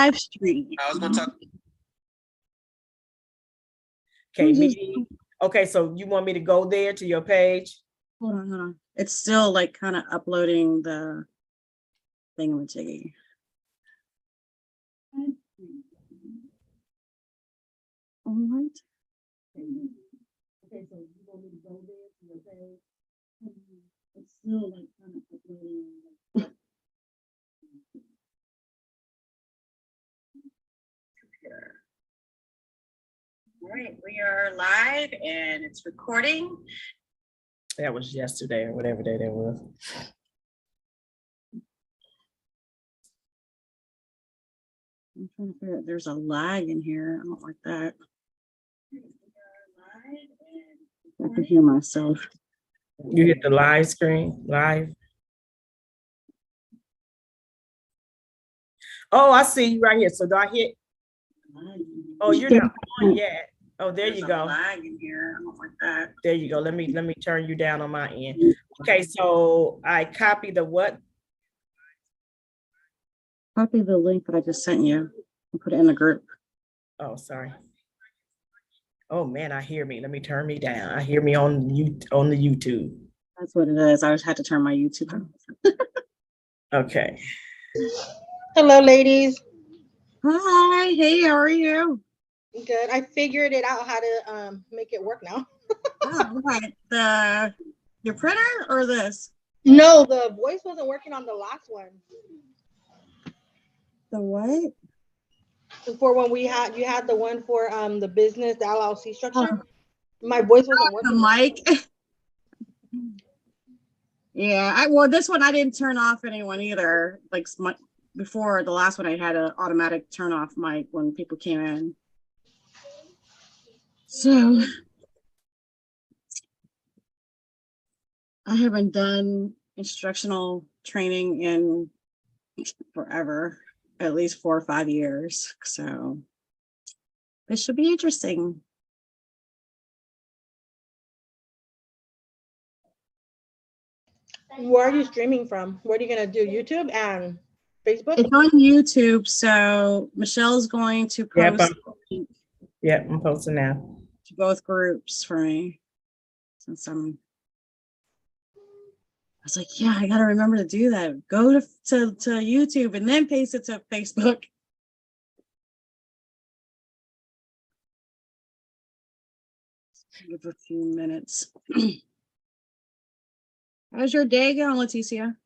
live stream. I was gonna talk. Okay, meeting. Okay, so you want me to go there to your page? Hold on. It's still like kind of uploading the thingamajiggy. All right. Okay, so you want me to go there to your page? It's still like kind of uploading. All right, we are live and it's recording. That was yesterday or whatever day that was. I'm trying to figure out, there's a lag in here. I don't like that. I can hear myself. You hit the live screen, live. Oh, I see you right here. So do I hit? Oh, you're not on yet. Oh, there you go. Lag in here. I don't like that. There you go. Let me turn you down on my end. Okay, so I copy the what? Copy the link that I just sent you and put it in the group. Oh, sorry. Oh man, I hear me. Let me turn me down. I hear me on the YouTube. That's what it is. I just had to turn my YouTube on. Okay. Hello, ladies. Hi. Hey, how are you? Good. I figured it out how to make it work now. Oh, right. Your printer or this? No, the voice wasn't working on the last one. The what? For when you had the one for the business, the LLC structure. My voice wasn't working. The mic. Yeah. Well, this one I didn't turn off anyone either. Like before the last one, I had an automatic turn off mic when people came in. So I haven't done instructional training in forever, at least 4 or 5 years. So this should be interesting. Where are you streaming from? What are you gonna do? YouTube and Facebook? It's on YouTube. So Michelle's going to post. Yep, I'm posting now. To both groups for me. Since I was like, yeah, I gotta remember to do that. Go to YouTube and then paste it to Facebook. Give a few minutes. How's your day going, Leticia?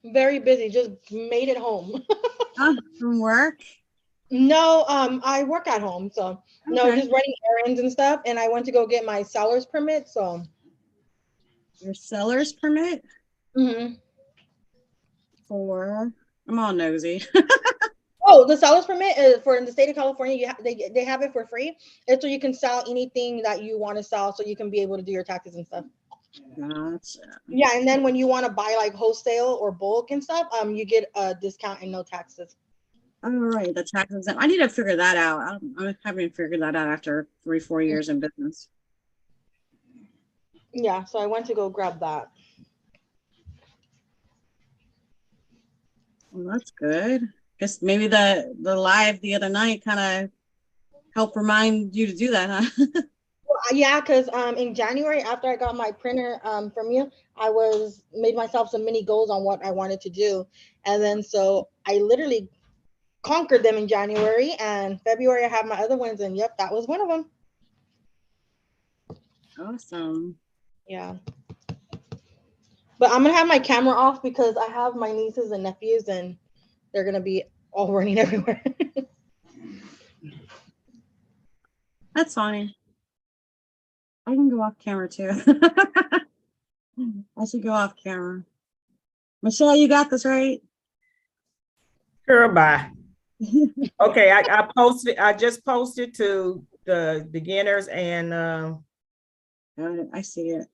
Very busy. Just made it home. From work? No, I work at home, so okay. No, just running errands and stuff. And I went to go get my seller's permit. So your seller's permit? Mm-hmm. I'm all nosy. Oh, the seller's permit is for in the state of California. They have it for free. It's so you can sell anything that you want to sell, so you can be able to do your taxes and stuff. Gotcha. Yeah, and then when you want to buy like wholesale or bulk and stuff, you get a discount and no taxes. All right, the taxes. I need to figure that out. I haven't figured that out after 3-4 years in business. Yeah, so I went to go grab that. Well, that's good. Guess maybe the live the other night kind of helped remind you to do that, huh? Well, yeah, because in January after I got my printer from you, I made myself some mini goals on what I wanted to do, and then so I literally conquered them in January, and February I have my other ones, and yep, that was one of them. Awesome. Yeah. But I'm gonna have my camera off because I have my nieces and nephews, and they're gonna be all running everywhere. That's fine. I can go off camera too. I should go off camera. Michelle, you got this, right? Girl, bye. Okay, I just posted to the beginners and I see it.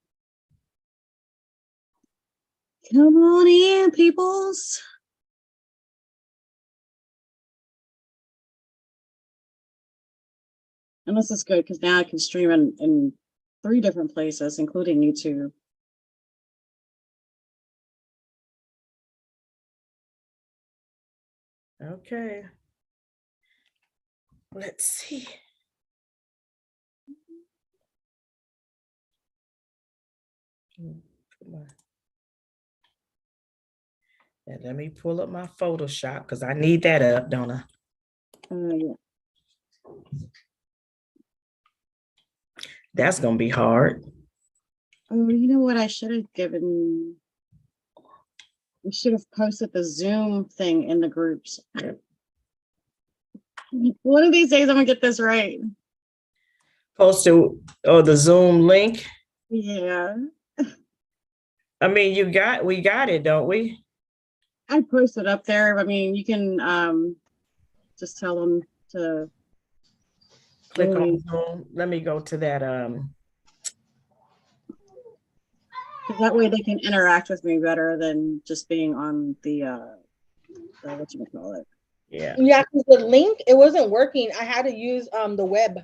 Come on in, peoples. And this is good because now I can stream in 3 different places, including YouTube. Okay. Let's see. And let me pull up my Photoshop because I need that up, don't I? Yeah. That's gonna be hard. Oh, you know what? I should have given. We should have posted the Zoom thing in the groups. One of these days, I'm gonna get this right. Posted or the Zoom link. Yeah, I mean, we got it, don't we? I posted up there. I mean, you can just tell them to Click on join. Zoom. Let me go to that. That way they can interact with me better than just being on the what you call it. Yeah. Yeah, 'cause the link, it wasn't working. I had to use the web.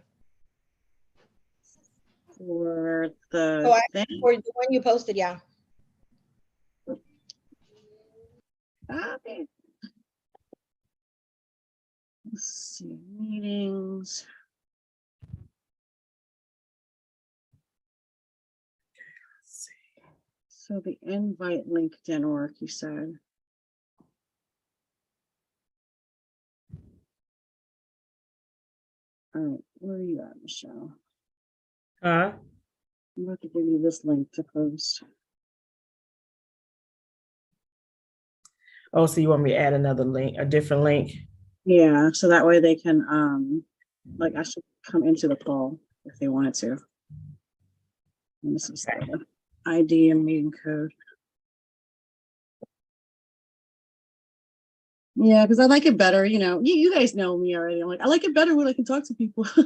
For the So thing. for the one you posted, yeah. Okay. Let's see, meetings. So the invite link didn't work, you said. All right, where are you at, Michelle? Huh? I'm about to give you this link to post. Oh, so you want me to add another link, a different link? Yeah, so that way they can like I should come into the call if they wanted to. And this is the ID and meeting code. Yeah, because I like it better, you know. You guys know me already. I'm like, I like it better when I can talk to people. I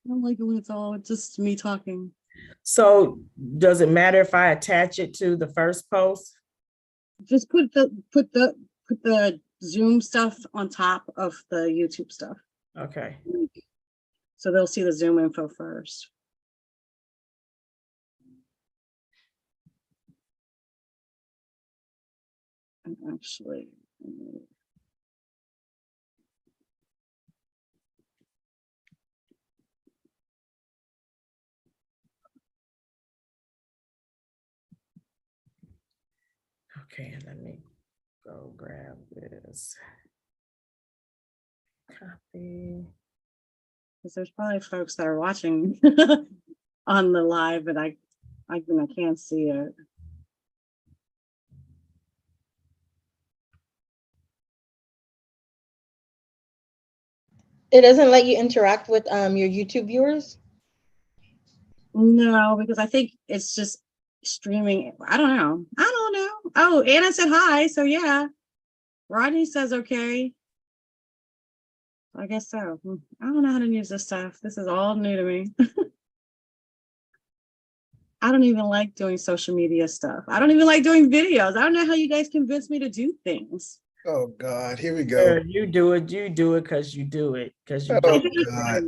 don't like it when it's all just me talking. So does it matter if I attach it to the first post? Just put the Zoom stuff on top of the YouTube stuff. Okay. So they'll see the Zoom info first. And actually, Okay, let me go grab this. Copy. because there's probably folks that are watching on the live, but I can't see it. It doesn't let you interact with your YouTube viewers. No, because I think it's just streaming. I don't know. Oh, Anna said hi. So yeah. Rodney says okay. I guess so. I don't know how to use this stuff. This is all new to me. I don't even like doing social media stuff. I don't even like doing videos. I don't know how you guys convince me to do things. Oh God, here we go. You do it because you do it. Because you Oh do it. God.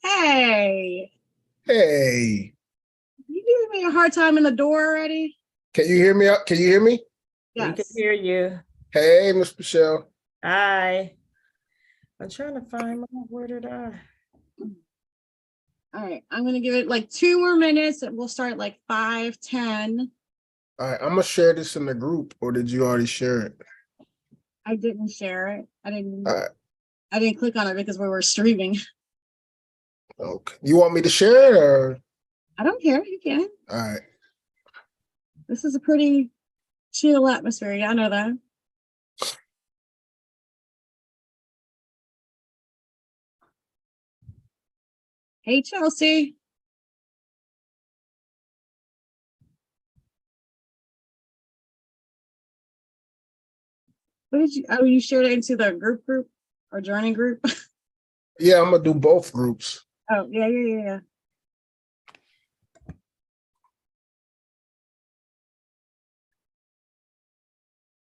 Hey, Hey, you giving me a hard time in the door already? can you hear me? Can you hear me? We can Yes. hear you. Hey, Miss Michelle. Hi. I'm trying to find my, where did I? All right, I'm gonna give it like 2 more minutes and we'll start like 5:10. All right, I'm gonna share this in the group, or did you already share it? I didn't share it. I didn't All right. I didn't click on it because we were streaming. Okay. You want me to share it, or? I don't care. You can. All right. This is a pretty chill atmosphere. Yeah, I know that. Hey, Chelsea. What did you? Oh, you shared it into the group or joining group? Yeah, I'm gonna do both groups. Oh, yeah.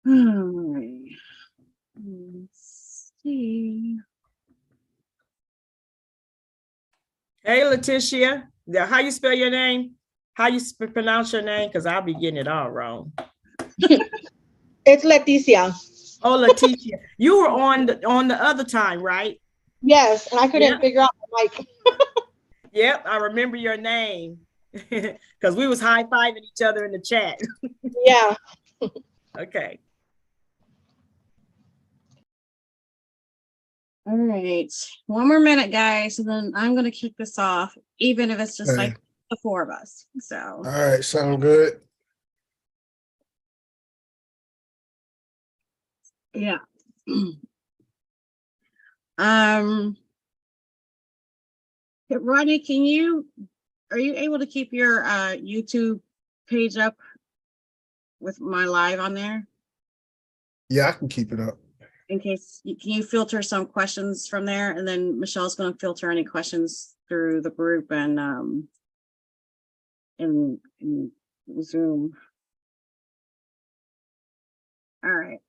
All right. Let's see. Hey, Letitia. How you spell your name? How you pronounce your name? Because I'll be getting it all wrong. It's Leticia. Oh, Letitia, you were on the other time, right? Yes, and I couldn't Yeah. figure out the mic. Yep, I remember your name because we was high-fiving each other in the chat. Yeah. Okay. All right, one more minute, guys, and then I'm gonna kick this off, even if it's just Okay. like the four of us. So, All right, sound good. yeah. Um, Rodney, are you able to keep your YouTube page up with my live on there? Yeah, I can keep it up. In case, can you filter some questions from there? And then Michelle's gonna filter any questions through the group and in Zoom. All right,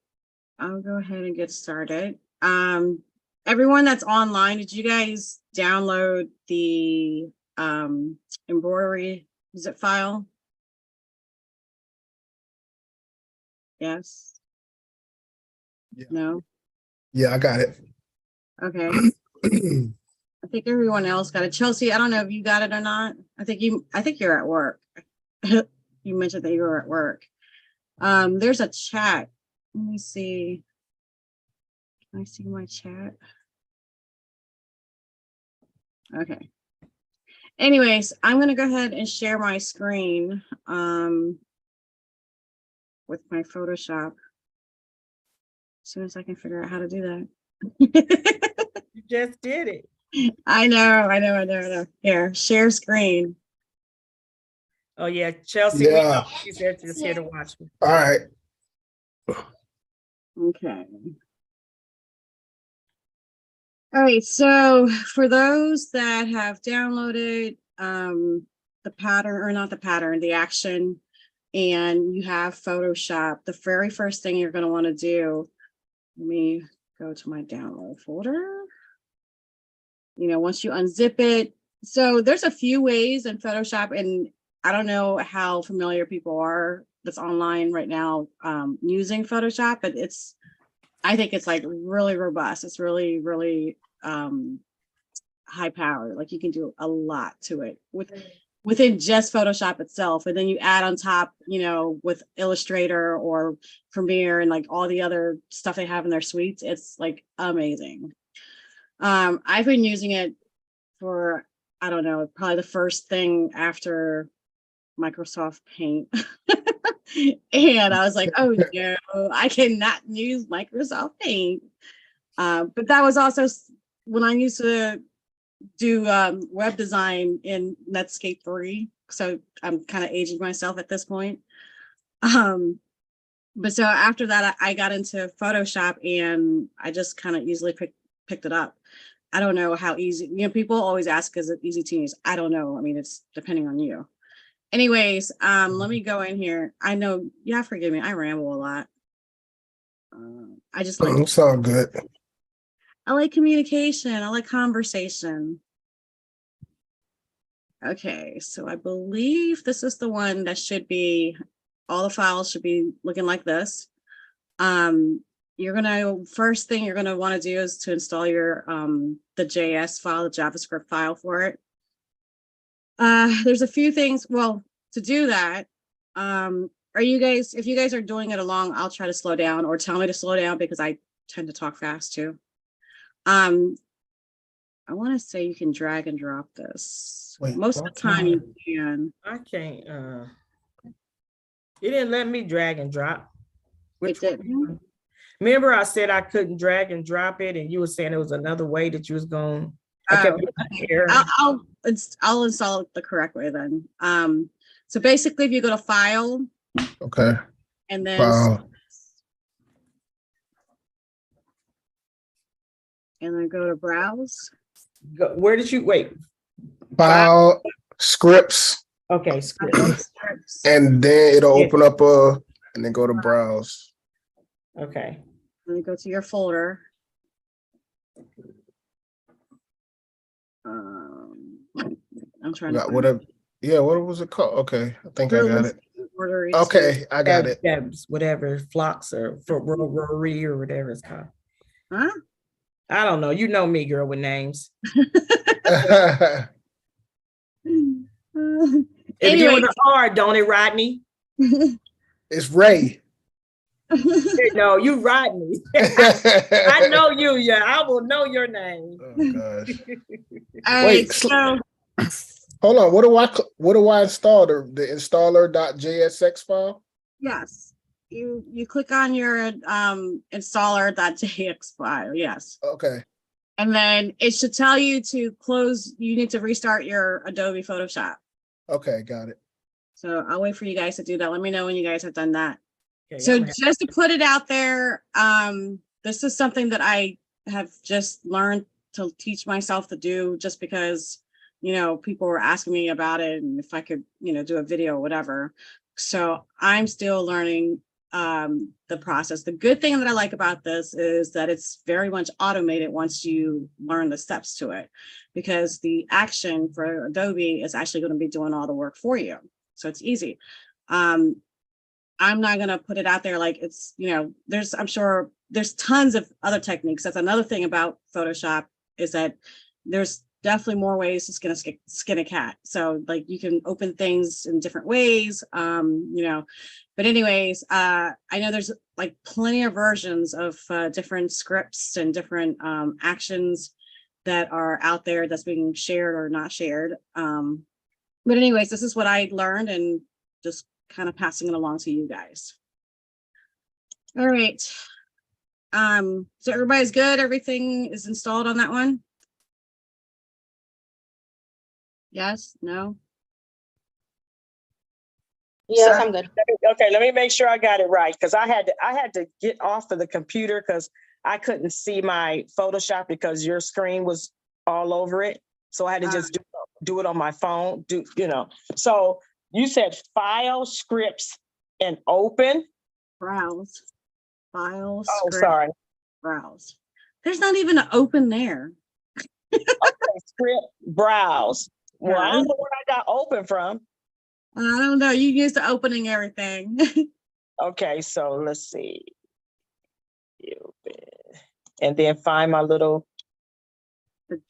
I'll go ahead and get started. Everyone that's online, did you guys download the embroidery zip file? Yes? Yeah. No? Yeah, I got it. Okay. I think everyone else got it. Chelsea, I don't know if you got it or not. I think you're at work. You mentioned that you were at work. There's a chat. Let me see. Can I see my chat? Okay. Anyways, I'm gonna go ahead and share my screen with my Photoshop as soon as I can figure out how to do that. You just did it. I know. Here, share screen. Oh yeah, Chelsea. Yeah. She said she was here to watch me. All right. Okay. All right, so for those that have downloaded the pattern, or not the pattern, the action, and you have Photoshop, the very first thing you're going to want to do, let me go to my download folder. You know, once you unzip it, so there's a few ways in Photoshop, and I don't know how familiar people are that's online right now using Photoshop, but I think it's like really robust. It's really, really high power. Like you can do a lot to it within just Photoshop itself. And then you add on top, you know, with Illustrator or Premiere and like all the other stuff they have in their suites. It's like amazing. I've been using it for, I don't know, probably the first thing after Microsoft Paint. And I was like, oh no, I cannot use Microsoft Paint. But that was also when I used to do web design in Netscape 3. So I'm kind of aging myself at this point. But so after that, I got into Photoshop and I just kind of easily picked it up. I don't know how easy, you know, people always ask, is it easy to use? I don't know. I mean, it's depending on you. Anyways, let me go in here. I know, yeah, forgive me, I ramble a lot. I just like, It's all good. I like communication. I like conversation. Okay, so I believe this is the one that should be, all the files should be looking like this. First thing you're gonna want to do is to install your the JS file, the JavaScript file for it. There's a few things, well, to do that, if you guys are doing it along, I'll try to slow down or tell me to slow down because I tend to talk fast too. I want to say you can drag and drop this. Wait, most of the time you can. I can't. It didn't let me drag and drop. It didn't? Remember, I said I couldn't drag and drop it, and you were saying it was another way that you was going. Oh, okay. I'll install it the correct way then. So basically, if you go to File, Okay. and then Wow. and then go to Browse. Where did you wait? File, scripts, Okay, scripts. and then it'll open up and then go to browse. Okay. And then go to your folder. I'm trying to find What was it called? Okay, I think I got it. embroidery. Okay, I got it. Whatever flocks or Rory or whatever it's called. Huh? I don't know. You know me, girl, with names. If you Anyway, want hard, don't it, Rodney? It's Ray. No, you Rodney. I know you. Yeah, I will know your name. Oh gosh. all right, Wait, so hold on. What do I install? The installer.jsx file? yes, you click on your installer.jx file, yes. Okay. And then it should tell you to close, you need to restart your Adobe Photoshop. Okay, got it. So I'll wait for you guys to do that. Let me know when you guys have done that. Okay, So I'm happy. just to put it out there, this is something that I have just learned to teach myself to do just because, you know, people were asking me about it and if I could, you know, do a video or whatever. So I'm still learning the process. The good thing that I like about this is that it's very much automated once you learn the steps to it, because the action for Adobe is actually going to be doing all the work for you. So it's easy. I'm not going to put it out there like it's, you know, I'm sure there's tons of other techniques. That's another thing about Photoshop is that there's definitely more ways to skin a cat. So like you can open things in different ways, you know, but anyways, I know there's like plenty of versions of different scripts and different actions that are out there that's being shared or not shared. But anyways, this is what I learned and just kind of passing it along to you guys. All right. So everybody's good. Everything is installed on that one. Yes, no. Yes, Sir? I'm good. Okay, let me make sure I got it right because I had to get off of the computer because I couldn't see my Photoshop because your screen was all over it. So I had to just do it on my phone. So you said file, scripts, and open. Browse. File, Oh, script, sorry. browse. There's not even an open there. Okay, script, browse. Well, I Yeah. don't know where I got open from. I don't know. You used to opening everything. Okay, so let's see. And then find my little.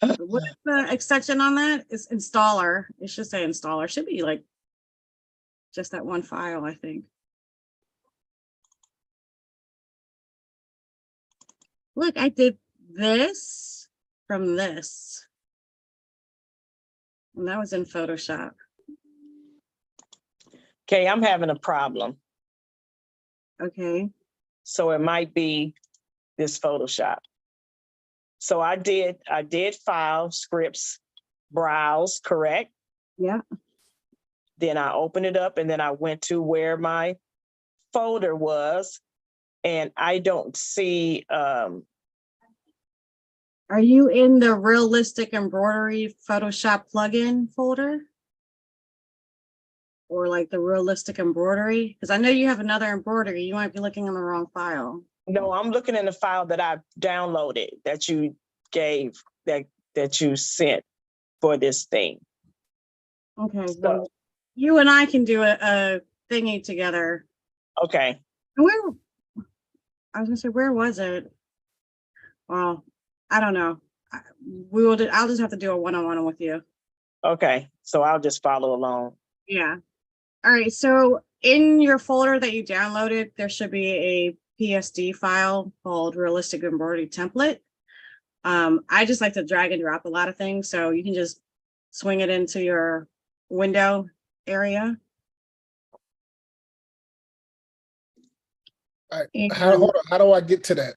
What's the extension on that? It's installer. It should say installer. It should be like just that one file, I think. Look, I did this from this. And that was in Photoshop. Okay, I'm having a problem. Okay. So it might be this Photoshop. So I did file, scripts, browse, correct? Yeah. Then I opened it up and then I went to where my folder was and I don't see. Are you in the realistic embroidery Photoshop plugin folder? Or like the realistic embroidery? Because I know you have another embroidery. You might be looking in the wrong file. No, I'm looking in the file that I downloaded that you gave, that you sent for this thing. Okay. So, Well, you and I can do a thingy together. okay. I was gonna say, where was it? Well, I don't know. I'll just have to do a one-on-one with you. Okay. So I'll just follow along. Yeah. All right. So in your folder that you downloaded, there should be a PSD file called Realistic Embroidery Template. I just like to drag and drop a lot of things, so you can just swing it into your window area. All right. Hold on. How do I get to that?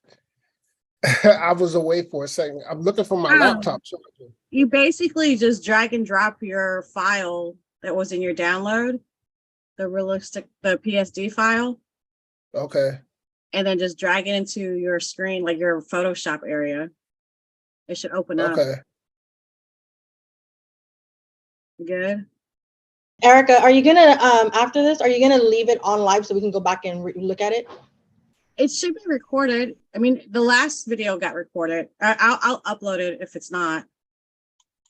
I was away for a second. I'm looking for my laptop. You basically just drag and drop your file that was in your download, the PSD file. Okay. And then just drag it into your screen, like your Photoshop area. It should open up. Okay. Good. Erica, are you gonna after this, are you gonna leave it on live so we can go back and look at it? It should be recorded. I mean, the last video got recorded. I'll upload it if it's not.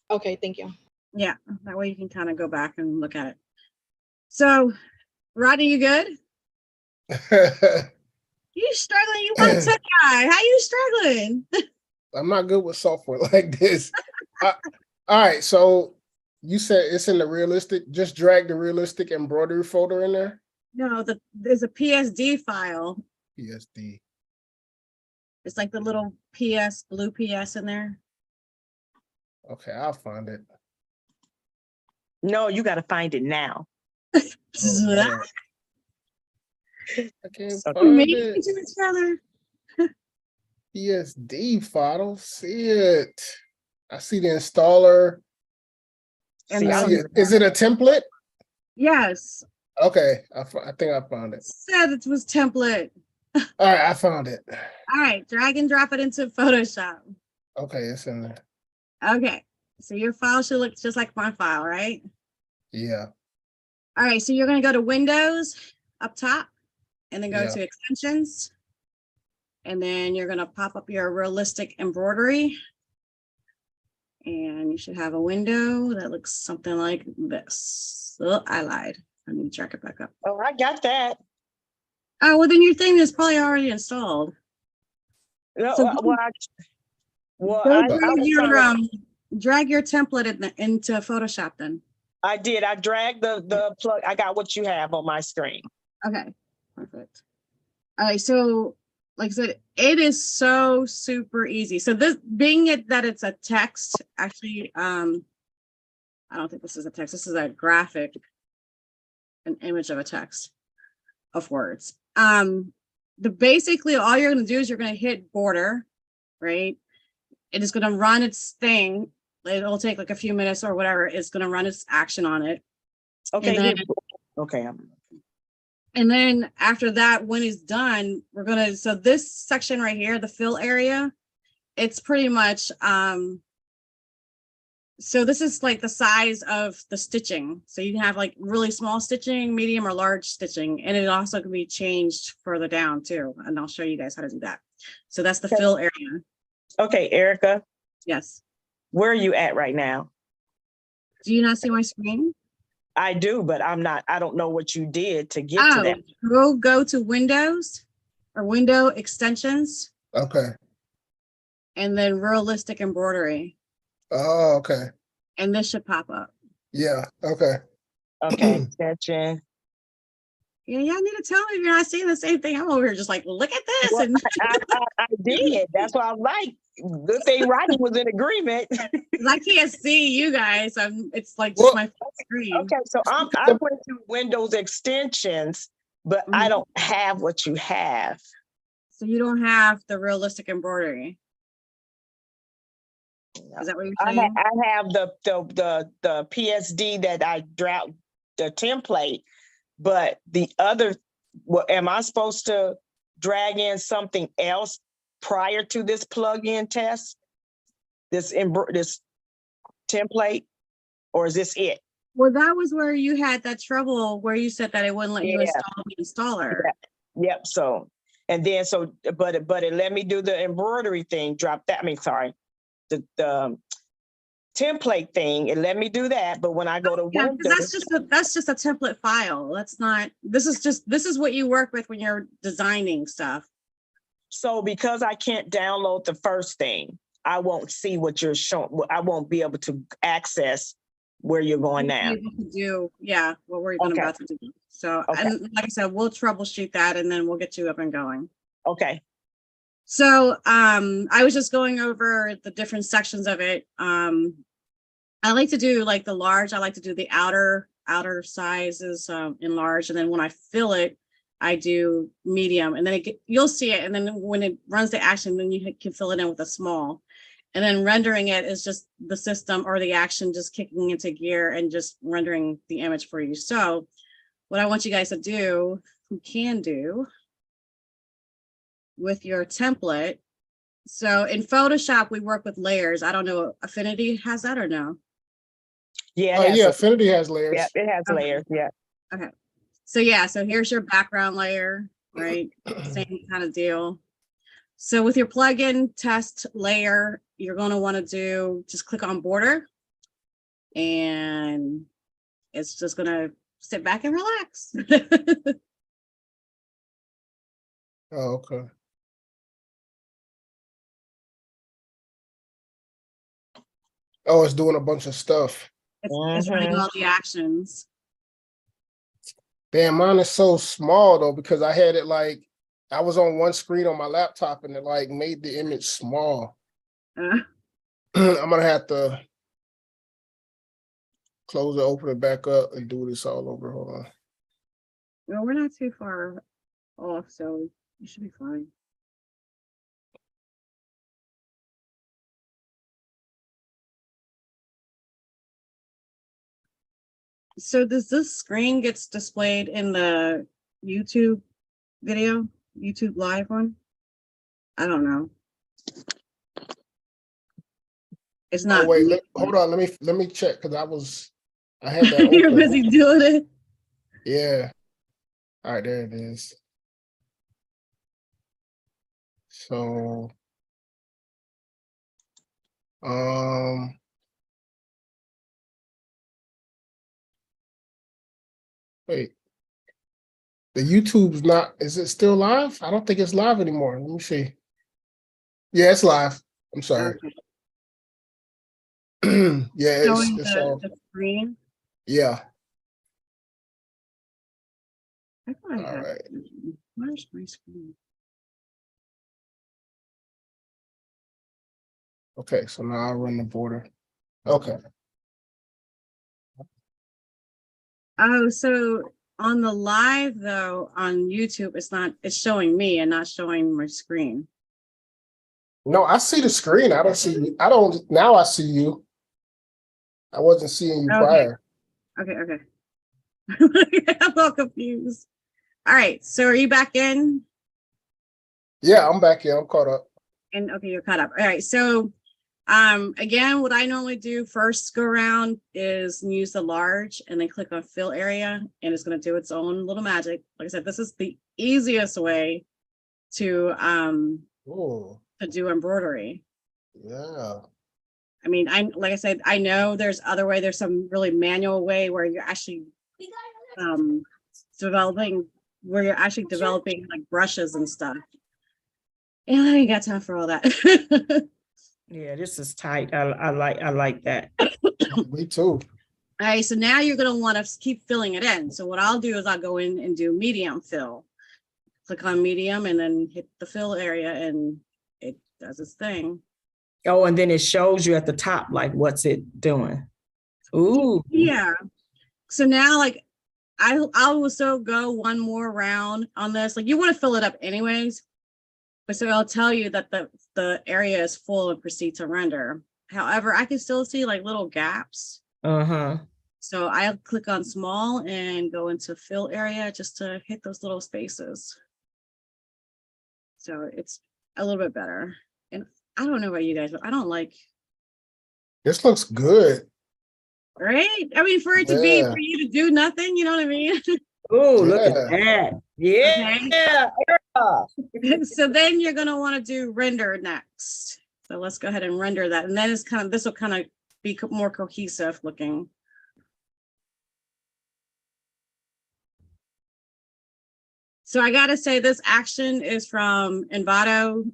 Okay, thank you. Yeah, that way you can kind of go back and look at it. So Rodney, you good? You struggling? You want tech guy? How you struggling? I'm not good with software like this. All right, so you said it's in the realistic. Just drag the realistic embroidery folder in there. No, there's a PSD file. PSD. It's like the little PS, blue PS in there. Okay, I'll find it. No, you got to find it now. Oh, man. I can't So find Maybe it. to each other. PSD file. I don't see it. I see the installer. And See, I I see don't it. Is it a template? Yes, Okay, I think I found it. said it was template. All right, I found it. All right, drag and drop it into Photoshop. Okay, it's in there. Okay, so your file should look just like my file, right? Yeah, All right, so you're gonna go to Windows up top and then go Yeah. to Extensions. And then you're gonna pop up your realistic embroidery. And you should have a window that looks something like this. Oh, I lied. I need to jack it back up. Oh, I got that. Oh, well, then your thing is probably already installed. No, So well, Go I was trying to- drag your template into Photoshop then. I did. I dragged the plug. I got what you have on my screen. Okay, perfect. All right, so like I said, it is so super easy. So this being it that it's a text, actually, I don't think this is a text. This is a graphic, an image of a text of words. Basically all you're going to do is you're going to hit border, right? It is going to run its thing. It'll take like a few minutes or whatever. It's going to run its action on it. Okay. And then, Okay. and then after that, when it's done, we're going to, so this section right here, the fill area, it's pretty much, so this is like the size of the stitching. So you can have like really small stitching, medium or large stitching, and it also can be changed further down too. And I'll show you guys how to do that. So that's the fill area. Okay, Erica, Yes. where are you at right now? Do you not see my screen? I do, but I don't know what you did to get to that. Go to Windows or Window Extensions okay. and then Realistic Embroidery. Oh, okay. And this should pop up. Yeah, okay. Okay, extension. Yeah, y'all need to tell me if you're not seeing the same thing. I'm over here just like, look at this. Well, And I did. That's why I'm like, good thing Rodney was in agreement. 'cause I can't see you guys. It's like Well, just my screen. Okay, so I went to Windows extensions, but I Mhm. don't have what you have. So you don't have the Realistic Embroidery. Is that what you're saying? I have the PSD that I dropped, the template, but the other, am I supposed to drag in something else prior to this plug-in test? This template, or is this it? Well, that was where you had that trouble where you said that it wouldn't let you Yeah. install the installer. Yep. So, and then but it let me do the embroidery thing. Drop that. I mean, sorry, the template thing. It let me do that. But when I go to Yeah, Windows, because that's just a template file. That's not. This is what you work with when you're designing stuff. so because I can't download the first thing, I won't see what you're showing. I won't be able to access where you're going now. Able to do, yeah, what we're going Okay. about to do. So, Okay. and like I said, we'll troubleshoot that and then we'll get you up and going. Okay. So, I was just going over the different sections of it. I like to do like the large. I like to do the outer sizes in large, and then when I fill it, I do medium, and then you'll see it. And then when it runs the action, then you can fill it in with a small. And then rendering it is just the system or the action just kicking into gear and just rendering the image for you. So what I want you guys to do, who can do with your template. So in Photoshop, we work with layers. I don't know, Affinity has that or no? Yeah. Yeah, Affinity has layers. Yeah, it has Okay. layers. Yeah. Okay. So yeah, so here's your background layer, right? Same kind of deal. So with your plugin test layer, you're going to want to just click on border, and it's just going to sit back and relax. Oh, okay. Oh, it's doing a bunch of stuff. It's running all the actions. Damn, mine is so small though, because I had it like, I was on one screen on my laptop and it like made the image small. Uh, I'm gonna have to close it, open it back up and do this all over. Hold on. well, we're not too far off, so you should be fine. So does this screen gets displayed in the YouTube video, YouTube live one? I don't know. It's not. Oh wait, hold on. Let me check because I had that You're open. busy doing it. Yeah. All right, there it is. So, wait. The YouTube's not, is it still live? I don't think it's live anymore. Let me see. Yeah, it's live. I'm sorry. Okay. Yeah, Showing it's all, the screen. yeah. I thought I All had. right. Where's my screen? Okay, so now I'll run the border. Okay. Oh, so on the live though on YouTube, it's showing me and not showing my screen. No, I see the screen. I don't see, now I see you. I wasn't seeing you Okay. prior. Okay. I'm all confused. All right, so are you back in? Yeah, I'm back here. I'm caught up. And okay, you're caught up. All right, so again, what I normally do first go around is use the large and then click on fill area, and it's going to do its own little magic. Like I said, this is the easiest way to Oh, do embroidery. yeah. I mean, like I said, I know there's other way. There's some really manual way where you're actually developing like brushes and stuff. And I ain't got time for all that. Yeah, this is tight. I like that. Me too. All right, so now you're going to want to keep filling it in. So what I'll do is I'll go in and do medium fill. Click on medium and then hit the fill area and it does its thing. Oh, and then it shows you at the top, like, what's it doing? Ooh. Yeah. So now, like, I'll also go one more round on this. Like, you want to fill it up anyways. But so I'll tell you that the area is full and proceed to render. However, I can still see like little gaps. Uh-huh. So I'll click on small and go into fill area just to hit those little spaces. So it's a little bit better. And I don't know about you guys, but I don't like. This looks good. Right? I mean, for it to be for you to do nothing, you know what I mean? Oh, look at that. Yeah. Okay. So then you're going to want to do render next. So let's go ahead and render that. And then it's this will kind of be more cohesive looking. So I got to say this action is from Envato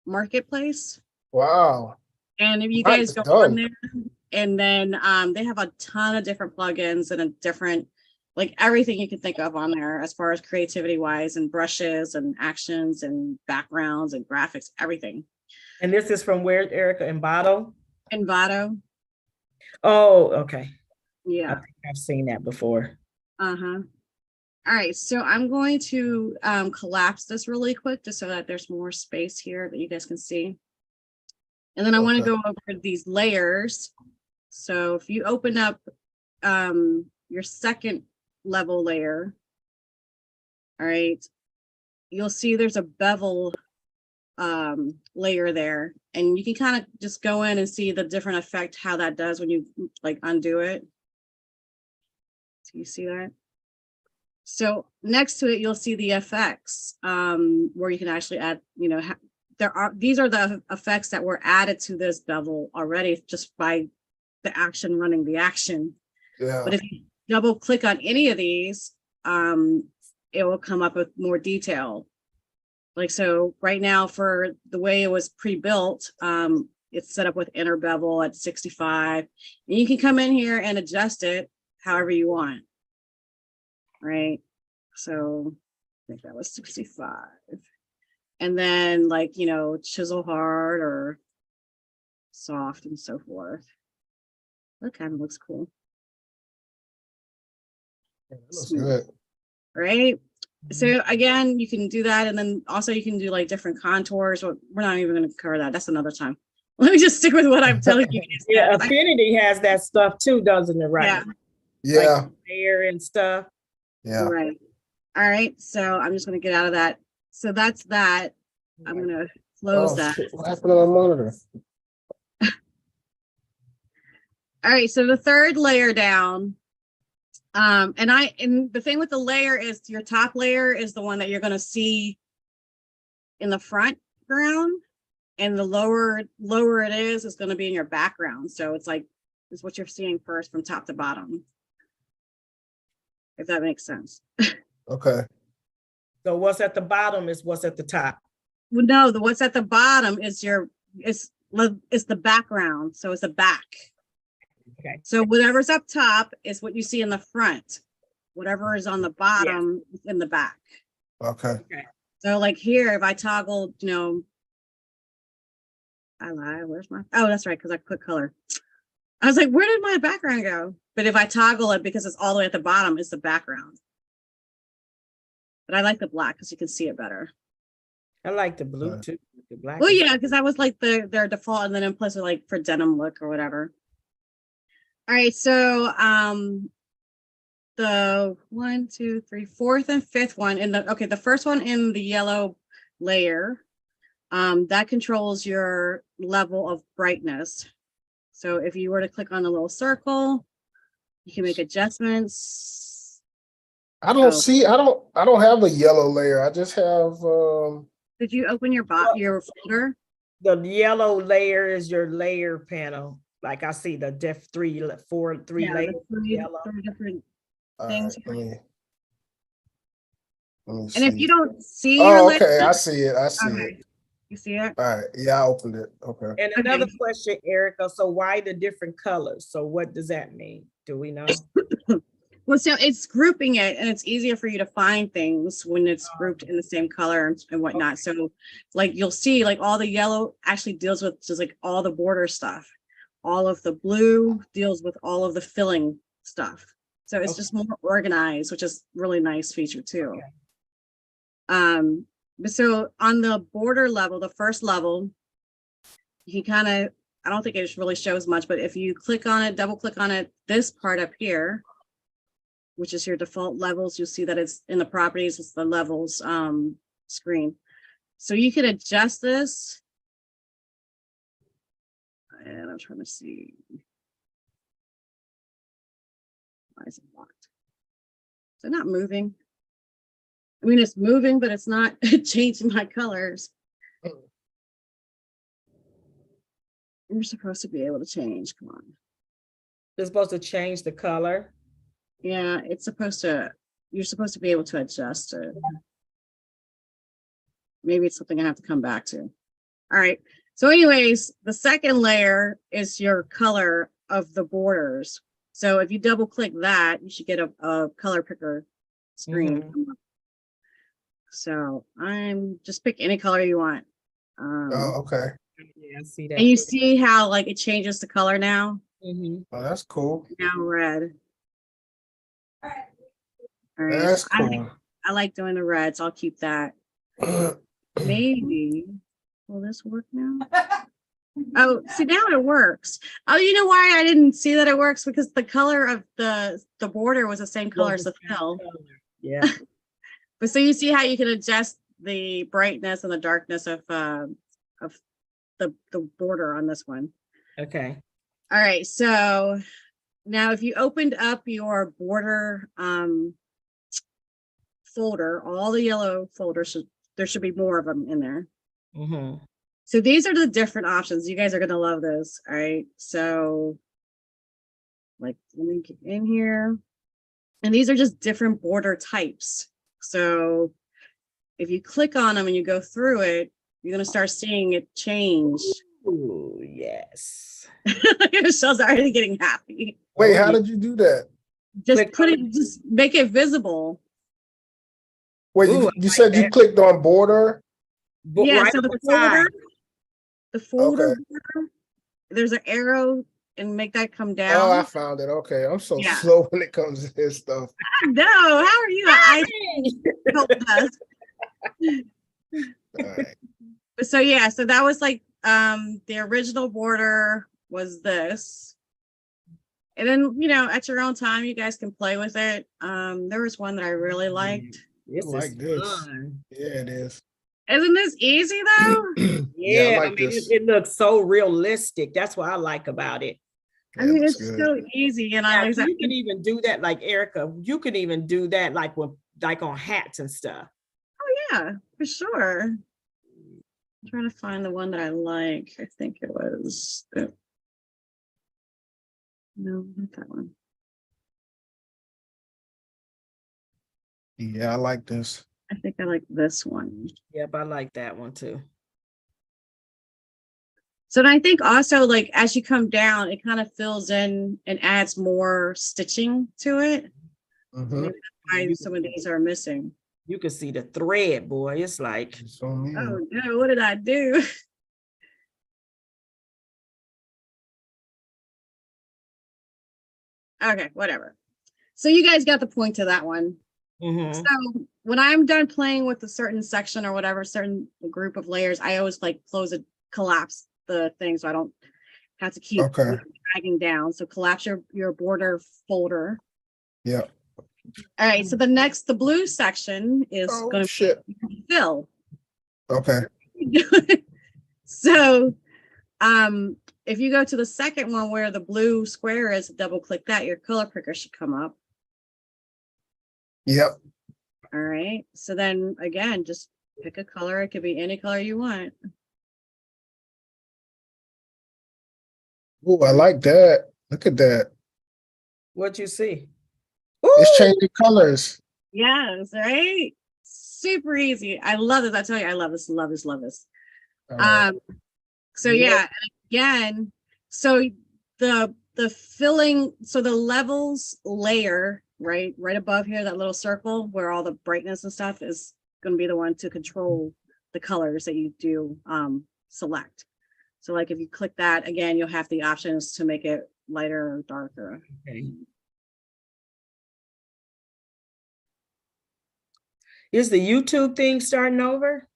Marketplace. Wow. And if you Nice, guys go done. on there, and then they have a ton of different plugins and a different, like everything you can think of on there as far as creativity wise, and brushes and actions and backgrounds and graphics, everything. And this is from where, Erica? Envato? Envato. Oh, okay. Yeah. I think I've seen that before. Uh-huh. All right, so I'm going to collapse this really quick just so that there's more space here that you guys can see. And then I want to go over these layers. So if you open up your second level layer, all right, you'll see there's a bevel layer there. And you can kind of just go in and see the different effect, how that does when you like undo it. So you see that? So next to it, you'll see the effects where you can actually add, you know, these are the effects that were added to this bevel already just by the action running the action. Yeah. But double click on any of these, it will come up with more detail. Like, so right now for the way it was pre-built, it's set up with inner bevel at 65. And you can come in here and adjust it however you want. Right. So I think that was 65. And then like, you know, chisel hard or soft and so forth. That kind of looks cool. That looks good. Right. So again, you can do that. And then also you can do like different contours. We're not even going to cover that. That's another time. Let me just stick with what I'm telling you. Yeah, Affinity has that stuff too, doesn't it? Right. Yeah. Like layer and stuff. Yeah. Right. All right. So I'm just going to get out of that. So that's that. I'm going to close that. Shit, what happened to my monitor? All right. So the third layer down. And the thing with the layer is your top layer is the one that you're going to see in the front ground, and the lower it is going to be in your background. So it's like, it's what you're seeing first from top to bottom. If that makes sense. Okay. So what's at the bottom is what's at the top. Well, no, what's at the bottom is it's the background. So it's the back. Okay. So whatever's up top is what you see in the front. Whatever is on the bottom is in the back. Okay. So like here, if I toggle, you know, I lie, where's my, oh, that's right, because I put color. I was like, where did my background go? But if I toggle it, because it's all the way at the bottom, is the background. But I like the black because you can see it better. I like the blue too. The black. Well, yeah, because I was like their default, and then in plus like for denim look or whatever. All right, so the 1, 2, 3, 4th and 5th one in the first one in the yellow layer, that controls your level of brightness. So if you were to click on the little circle, you can make adjustments. I don't have a yellow layer. I just have Did you open your folder? The yellow layer is your layer panel. Like I see the three layers. Three different things. Let me And see. if you don't see your Oh, layer, okay, I see it. I see it. You see it? All right. Yeah, I opened it. Okay. And another question, Erica. So why the different colors? So what does that mean? Do we know? Well, so it's grouping it, and it's easier for you to find things when it's grouped in the same color and whatnot. So like you'll see like all the yellow actually deals with just like all the border stuff. All of the blue deals with all of the filling stuff. So it's just more organized, which is really nice feature too. But so on the border level, the first level, you kind of, I don't think it really shows much, but if you click on it, double click on it, this part up here, which is your default levels, you'll see that it's in the properties, it's the levels screen. So you can adjust this. And I'm trying to see. Why is it locked? Is it not moving? I mean, it's moving, but it's not changing my colors. You're supposed to be able to change. Come on. It's supposed to change the color. Yeah, it's supposed to. You're supposed to be able to adjust it. Maybe it's something I have to come back to. All right. So anyways, the second layer is your color of the borders. So if you double click that, you should get a color picker screen. So I'm just pick any color you want. Oh, okay. Yeah, I see that. And you see how like it changes the color now? Oh, that's cool. Now red. All right. That's So cool. I like doing the red, so I'll keep that. Maybe. Will this work now? Oh, see, now it works. Oh, you know why I didn't see that it works? Because the color of the border was the same color as the fill. Yeah. But so you see how you can adjust the brightness and the darkness of the border on this one. Okay. All right. So now if you opened up your border folder, all the yellow folders, there should be more of them in there. So these are the different options. You guys are going to love this. All right. So like, let me get in here. And these are just different border types. So if you click on them and you go through it, you're going to start seeing it change. Ooh, yes. Michelle's already getting happy. Wait, how did you do that? Just Click put on it, just make it visible. Wait, Ooh, you, I you like said you that. clicked on border? Yeah, Right so on the the side. folder, the folder Okay. border, there's an arrow and make that come down. Oh, I found it. Okay. I'm so Yeah. slow when it comes to this stuff. No, how are you? I helped us. All right. So yeah, so that was like the original border was this. And then, you know, at your own time, you guys can play with it. There was one that I really liked. This I like is this. fun. Yeah, it is. Isn't this easy though? Yeah, I Yeah, I like mean, this. it looks so realistic. That's what I like about it. I Yeah, it mean, looks it's good. so easy. And Yeah, I was you can even do that, like Erica. You can even do that, like with like on hats and stuff. yeah, for sure. I'm trying to find the one that I like. I think it was no, not that one. Yeah, I like this. I think I like this one. Yep, I like that one too. So then I think also like as you come down, it kind of fills in and adds more stitching to it. Mhm. Maybe that's why some of these are missing. You can see the thread, boy. It's like, It's on me. Oh no, what did I do? Okay, whatever. So you guys got the point to that one. mhm. So when I'm done playing with a certain section or whatever, certain group of layers, I always like close it, collapse the thing so I don't have to keep Okay. dragging down. So collapse your border folder. Yeah. All right, so the blue section is Oh going to shit. fill. Okay. So if you go to the second one where the blue square is, double click that, your color picker should come up. Yep. All right, so then again, just pick a color. It could be any color you want. Oh, I like that. Look at that. What you see? It's changing colors. Yes, right. Super easy. I love this. I tell you, I love this, love this, love this. All right. So Yeah. yeah, and again, so the filling, so the levels layer, right above here, that little circle where all the brightness and stuff is going to be the one to control the colors that you do select. So like if you click that again, you'll have the options to make it lighter or darker. Okay. Is the YouTube thing starting over?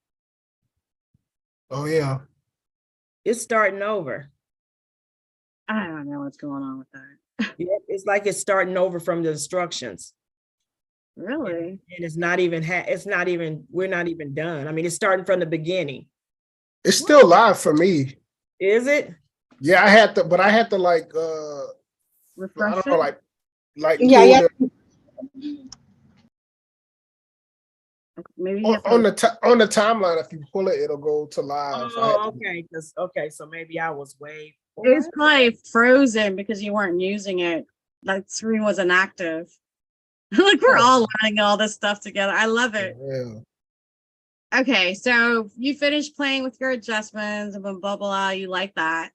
Oh yeah. It's starting over. I don't know what's going on with that. Yep, it's like it's starting over from the instructions. Really? And it's not even, we're not even done. I mean, it's starting from the beginning. It's still live for me. Is it? Yeah, I had to like I Refresh don't know, it? like Yeah, pull Maybe you have to on the timeline. If you pull it, it'll go to live. Oh, okay. Okay, so maybe I was way. It was probably frozen because you weren't using it. Like screen was inactive. Like we're all learning all this stuff together. I love it. Yeah. Okay, so you finished playing with your adjustments and blah blah. You like that.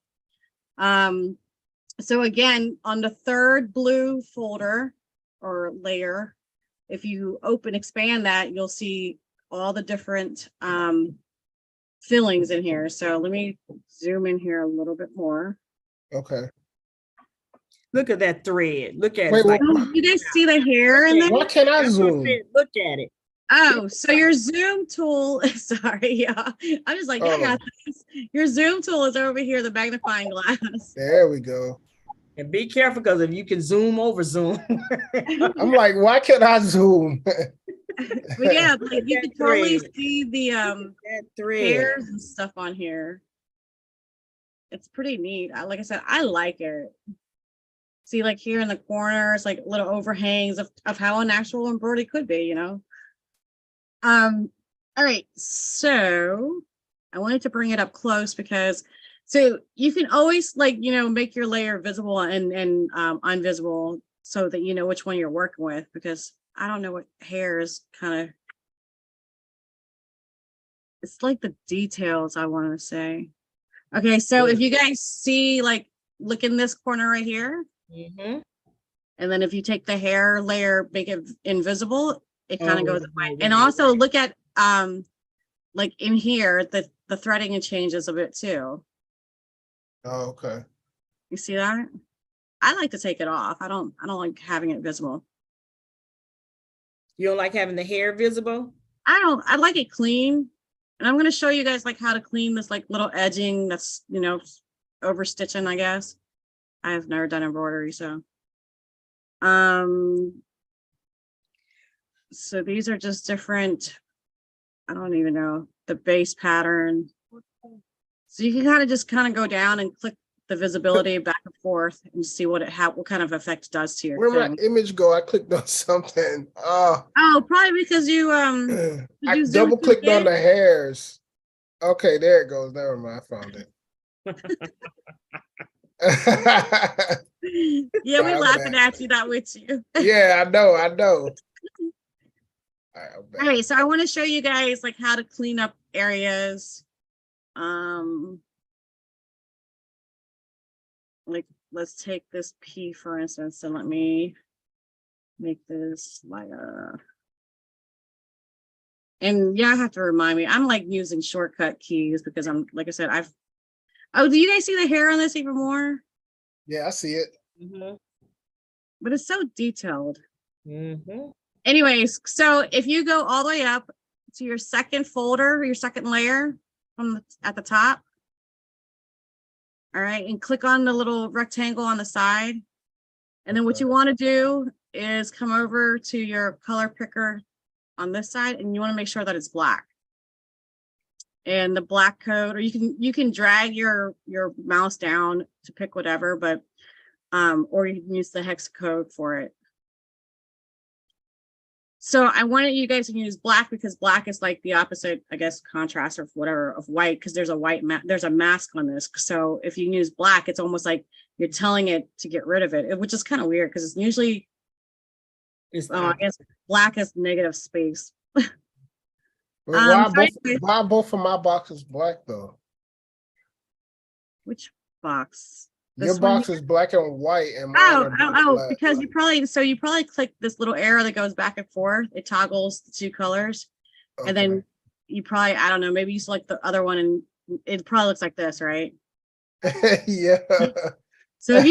So again, on the third blue folder or layer, if you expand that, you'll see all the different fillings in here. So let me zoom in here a little bit more. Okay. Look at that thread. Look at Wait, it. Like, You guys see the hair in there? why can't I that's what I zoom? said. Look at it. Oh, so your zoom tool, sorry, yeah. I'm just like, I got this. Your zoom tool is over here, the magnifying glass. There we go. And be careful because if you can zoom over zoom. I'm like, why can't I zoom? But yeah, like you that can totally thread. see the that thread. hairs and stuff on here. It's pretty neat. Like I said, I like it. See, like here in the corners, like little overhangs of how an actual embroidery could be, you know. All right, so I wanted to bring it up close because so you can always, like, you know, make your layer visible and invisible so that you know which one you're working with, because I don't know what hair is kind of, it's like the details I want to say. Okay, so if you guys see, like, look in this corner right here, Mhm. and then if you take the hair layer, make it invisible, it kind of Oh, goes away. right, And right. also look at like in here, the threading changes a bit too. Oh, okay. You see that? I like to take it off. I don't like having it visible. You don't like having the hair visible? I like it clean. And I'm going to show you guys like how to clean this like little edging that's, you know, over stitching, I guess. I have never done embroidery, so. So these are just different, I don't even know, the base pattern. So you can kind of go down and click the visibility back and forth and see what kind of effect it does to your Where my thing. image go? I clicked on something. Oh, probably because you did I you zoom double too clicked on big? the hairs. Okay, there it goes. Never mind, I found it. Yeah, we're I'm laughing back. at you, not with you. Yeah, I know. All right, I'm All back. right, so I want to show you guys like how to clean up areas. Like let's take this P for instance, and let me make this like a. And yeah, I have to remind me. I'm like using shortcut keys because I'm, like I said, oh, do you guys see the hair on this even more? Yeah, I see it. Mhm. But it's so detailed. Mhm. Anyways, so if you go all the way up to your second folder, your second layer at the top, all right, and click on the little rectangle on the side. And then what you want to do is come over to your color picker on this side, and you want to make sure that it's black. And the black code, or you can drag your mouse down to pick whatever, but or you can use the hex code for it. So I wanted you guys to use black because black is like the opposite, I guess, contrast or whatever of white, because there's a mask on this. So if you use black, it's almost like you're telling it to get rid of it, which is kind of weird because it's usually, I guess black is negative space. But why So anyway, why both of my boxes black though? which box? Your This one box here? is black and white, and mine are black. Because you probably click this little arrow that goes back and forth. It toggles the two colors, and then you probably, I don't know, maybe you select the other one, and it probably looks like this, right? Yeah. So if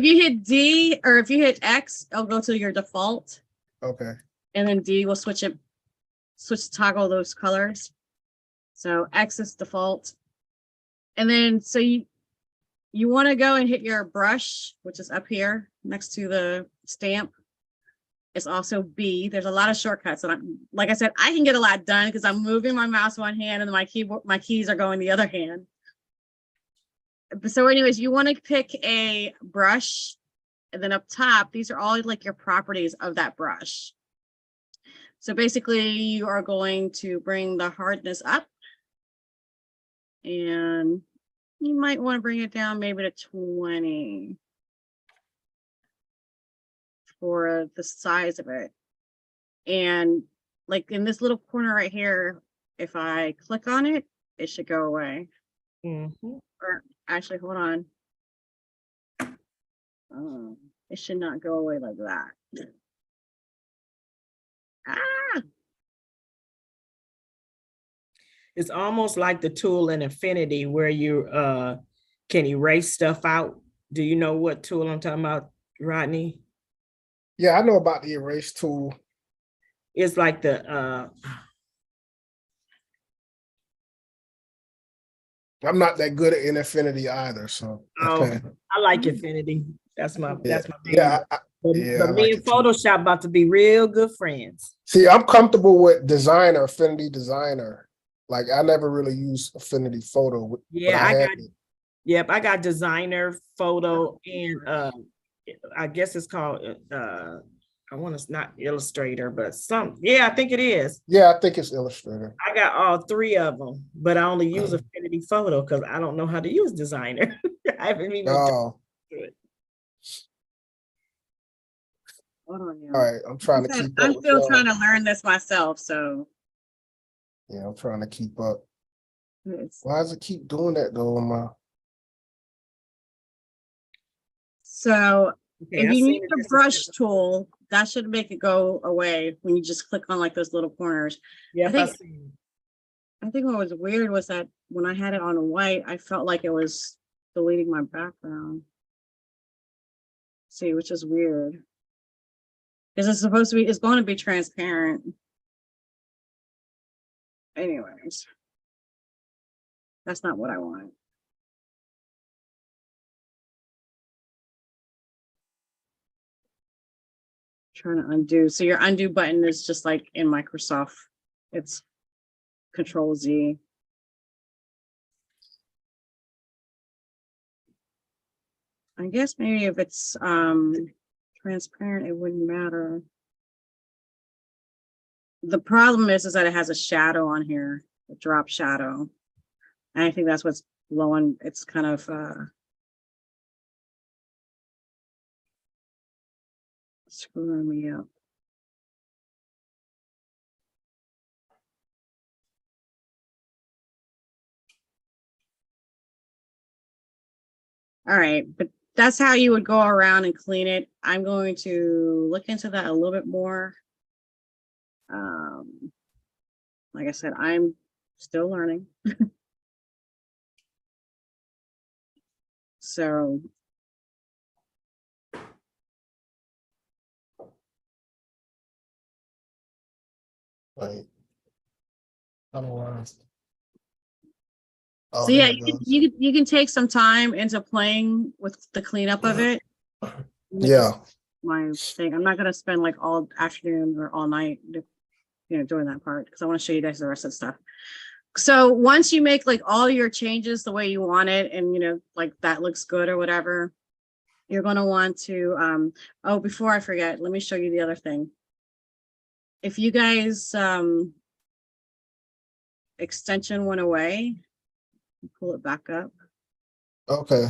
you hit D or if you hit X, it'll go to your default, Okay. and then D will toggle those colors. So X is default, and then so you want to go and hit your brush, which is up here next to the stamp. It's also B. There's a lot of shortcuts, and like I said, I can get a lot done because I'm moving my mouse one hand and my keys are going the other hand. So anyways, you want to pick a brush, and then up top, these are all like your properties of that brush. So basically you are going to bring the hardness up, and you might want to bring it down maybe to 20 for the size of it. And like in this little corner right here, if I click on it, it should go away. Or actually, hold on. It should not go away like that. Ah! It's almost like the tool in Infinity where you can erase stuff out. Do you know what tool I'm talking about, Rodney? Yeah, I know about the erase tool. It's like the I'm not that good at Infinity either, so. I like Infinity. That's my baby. Yeah, But I me like and it too. Photoshop about to be real good friends. See, I'm comfortable with Designer, Affinity Designer. Like I never really used Affinity Photo, but Yeah, I had it. Yep, I got Designer, Photo, and I guess it's called I want to not Illustrator, but I think it is. Yeah, I think it's Illustrator. I got all three of them, but I only use Affinity Photo because I don't know how to use Designer. I haven't even done it. Hold on, All right, I'm trying to I said, keep up. I'm with still y'all. trying to learn this myself, so Yeah, I'm trying to keep up. it's, Why does it keep doing that though? On my so Okay, if I you seen need it. the This is brush good. tool, that should make it go away when you just click on like those little corners. Yep, I I think- see. I think what was weird was that when I had it on white, I felt like it was deleting my background. See, which is weird. Because it's supposed to be, it's going to be transparent. Anyways, that's not what I want. Trying to undo. So your undo button is just like in Microsoft. It's Control Z. I guess maybe if it's transparent, it wouldn't matter. The problem is that it has a shadow on here, a drop shadow. And I think that's what's blowing. It's kind of screwing me up. All right, but that's how you would go around and clean it. I'm going to look into that a little bit more. Like I said, I'm still learning. So like, otherwise. so Oh, yeah, there it goes. you can take some time into playing with the cleanup of it. Yeah. My thing. I'm not gonna spend like all afternoon or all night, doing that part because I want to show you guys the rest of the stuff. So once you make like all your changes the way you want it, and like that looks good or whatever, you're gonna want to oh, before I forget, let me show you the other thing. If you guys extension went away, pull it back up. Okay.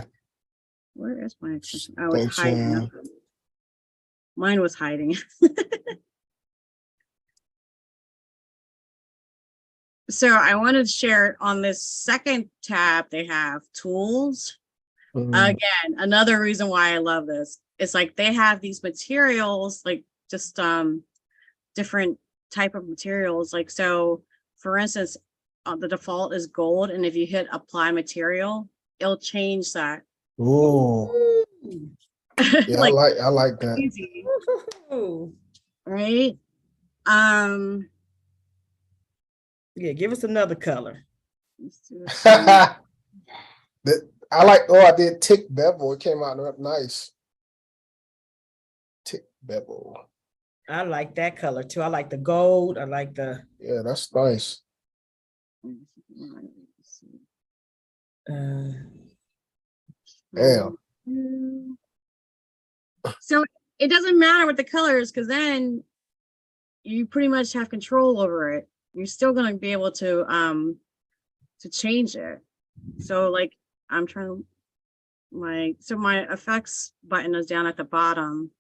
Where is my extension? Oh, it's hiding. Extension. Mine was hiding. So I wanted to share it on this second tab. They have tools. Mhm. Again, another reason why I love this. It's like they have these materials, like just different type of materials. Like, so for instance, the default is gold, and if you hit apply material, it'll change that. Ooh. Yeah, Like I like that. easy, Ooh. right? Yeah, give us another color. Let's do this one. I like, oh, I did tick bevel. It came out nice. Tick bevel. I like that color too. I like the gold. I like the Yeah, that's nice. Damn. So it doesn't matter what the colors, because then you pretty much have control over it. You're still going to be able to change it. So like I'm trying my effects button is down at the bottom.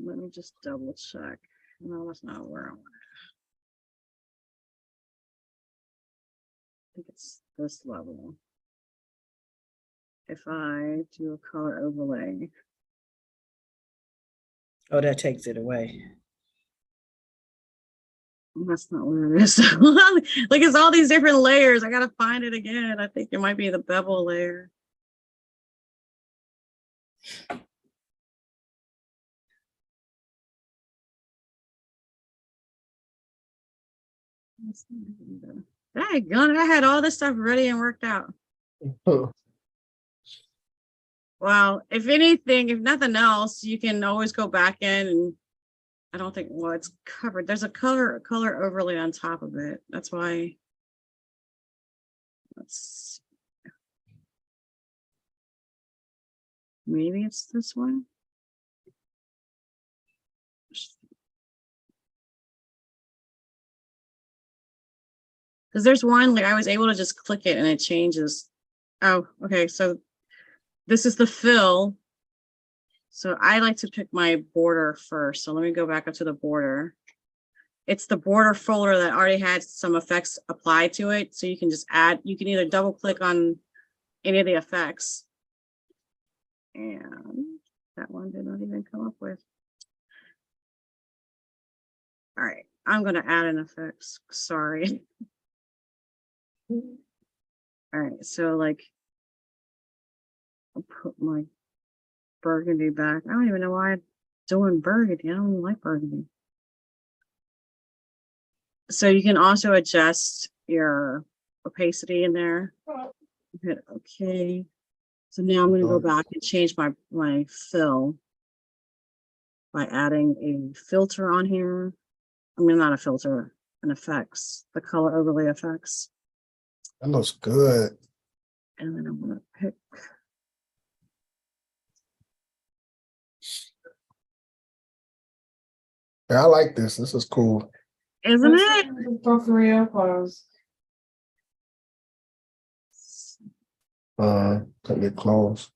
Let me just double check. No, that's not where I want it. I think it's this level. If I do a color overlay. oh, that takes it away. That's not where it is. Like it's all these different layers. I gotta find it again. I think it might be the bevel layer. Daggone it, I had all this stuff ready and worked out. Well, if anything, if nothing else, you can always go back in, and I don't think, well, it's covered. There's a color overlay on top of it. That's why. Let's see. Maybe it's this one. Because there's one, like I was able to just click it and it changes. Oh, okay. So this is the fill. So I like to pick my border first. So let me go back up to the border. It's the border folder that already had some effects applied to it. So you can just add, you can either double click on any of the effects. And that one did not even come up with. All right, I'm going to add an effects. Sorry. All right, so like, I'll put my burgundy back. I don't even know why I'm doing burgundy. I don't even like burgundy. So you can also adjust your opacity in there. Hit OK. So now I'm going to go back and change my fill by adding a filter on here. I mean, not a filter, an effects, the color overlay effects. That looks good. And then I'm going to pick. Yeah, I like this. This is cool. Isn't it? For real, close. Couldn't get close.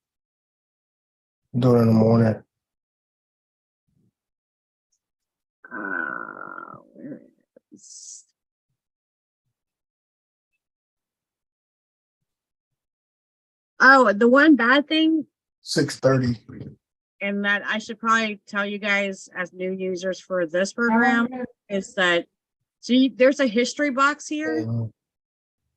Do it in the morning. Where is? Oh, the one bad thing, 6:30. and that I should probably tell you guys as new users for this program, is that there's a history box here. Mhm.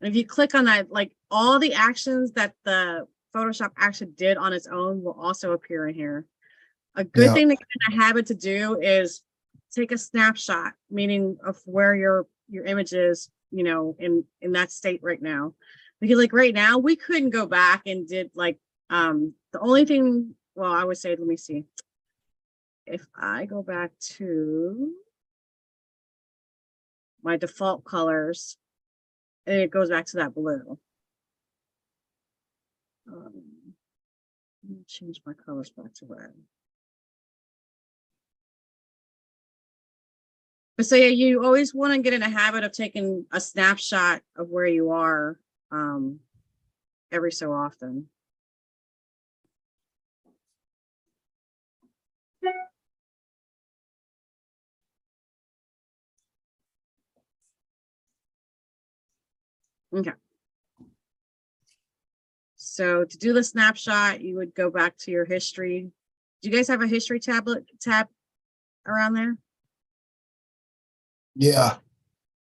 And if you click on that, like all the actions that the Photoshop actually did on its own will also appear in here. A good thing to get in a habit to do is take a snapshot, meaning of where your image is, you know, in that state right now. Because like right now, we couldn't go back and did like the only thing, well, I would say, let me see. If I go back to my default colors, and it goes back to that blue. Let me change my colors back to red. But so yeah, you always want to get in a habit of taking a snapshot of where you are every so often. Okay. So to do the snapshot, you would go back to your history. Do you guys have a history tab around there? Yeah.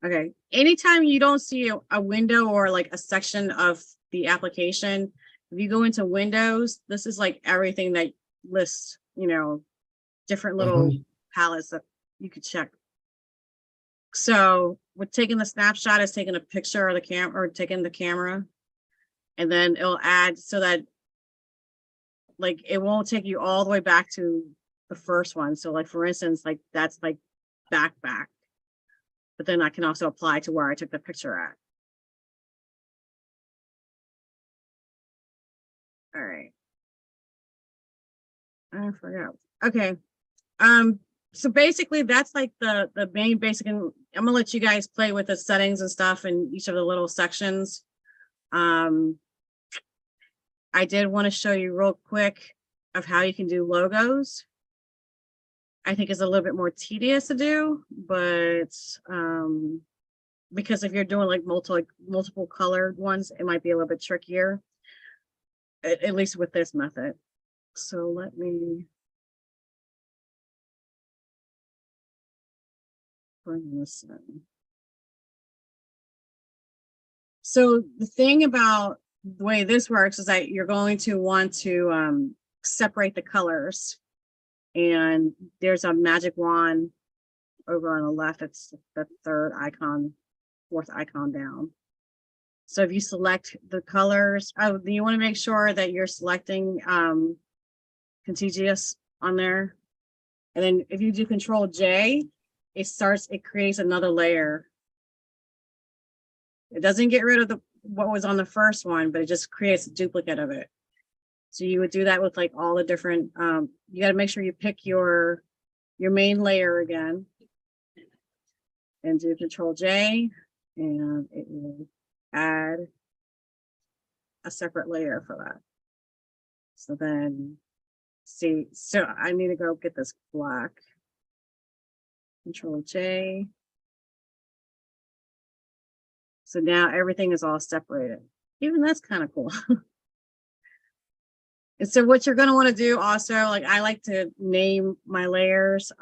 Okay. Anytime you don't see a window or like a section of the application, if you go into Windows, this is like everything that lists, you know, different little palettes that you could check. So with taking the snapshot is taking a picture of the camera or taking the camera, and then it'll add so that like it won't take you all the way back to the first one. So like for instance, like that's like back. But then I can also apply to where I took the picture at. All right. I forgot. Okay. So basically that's like the main basic, and I'm gonna let you guys play with the settings and stuff in each of the little sections. I did want to show you real quick of how you can do logos. I think it's a little bit more tedious to do, but because if you're doing like multiple colored ones, it might be a little bit trickier, at least with this method. So let me bring this in. So the thing about the way this works is that you're going to want to separate the colors, and there's a magic wand over on the left. It's the third icon, fourth icon down. So if you select the colors, you want to make sure that you're selecting contiguous on there. And then if you do Control J, it creates another layer. It doesn't get rid of what was on the first one, but it just creates a duplicate of it. So you would do that with like all the different, you got to make sure you pick your main layer again and do Control J, and it will add a separate layer for that. So then see, so I need to go get this black. Control J. So now everything is all separated. Even that's kind of cool. And so what you're going to want to do also, like I like to name my layers.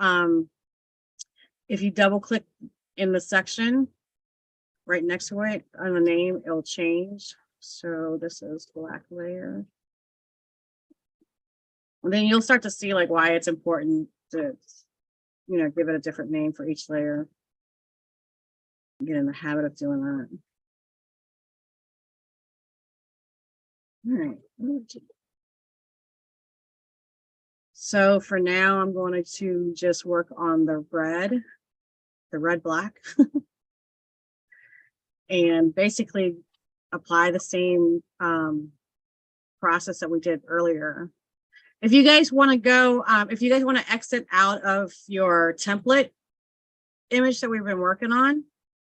If you double click in the section right next to it on the name, it'll change. So this is black layer. And then you'll start to see like why it's important to, you know, give it a different name for each layer. Get in the habit of doing that. All right. So for now, I'm going to just work on the red black, and basically apply the same process that we did earlier. If you guys want to go, if you guys want to exit out of your template image that we've been working on,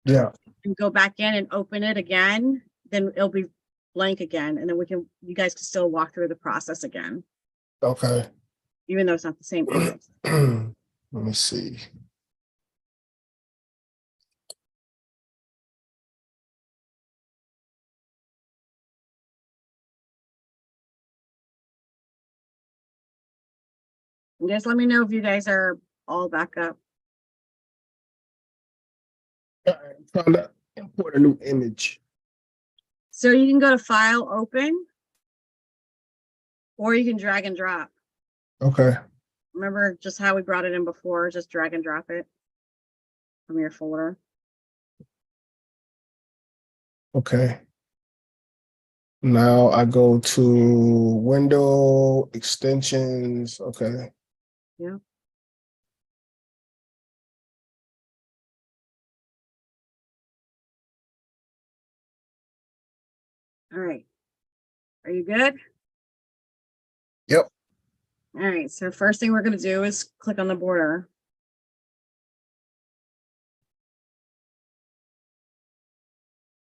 Yeah. and go back in and open it again, then it'll be blank again, and then you guys can still walk through the process again, Okay. even though it's not the same image. Let me see. And just let me know if you guys are all back up. I'm trying to import a new image. So you can go to File, Open, or you can drag and drop. Okay. Remember just how we brought it in before, just drag and drop it from your folder. Okay. Now I go to Window, Extensions. Okay. Yeah. All right. Are you good? Yep. All right. So first thing we're going to do is click on the border.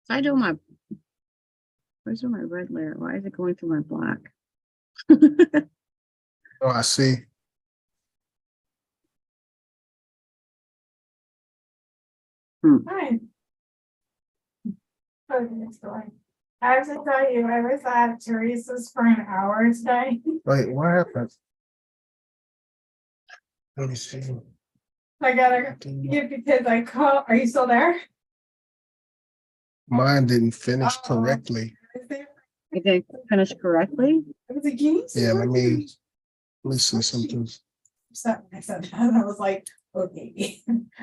So I do where's my red layer? Why is it going through my black? Oh, I see. Hi. Okay, next door. I have to tell you, I was at Teresa's for an hour today. Wait, what happened? Let me see. I gotta get because I call. Are you still there? Mine didn't finish Oh. correctly. It didn't finish correctly. I was like, can you see Yeah, what let me see something. I said that and I was like, okay.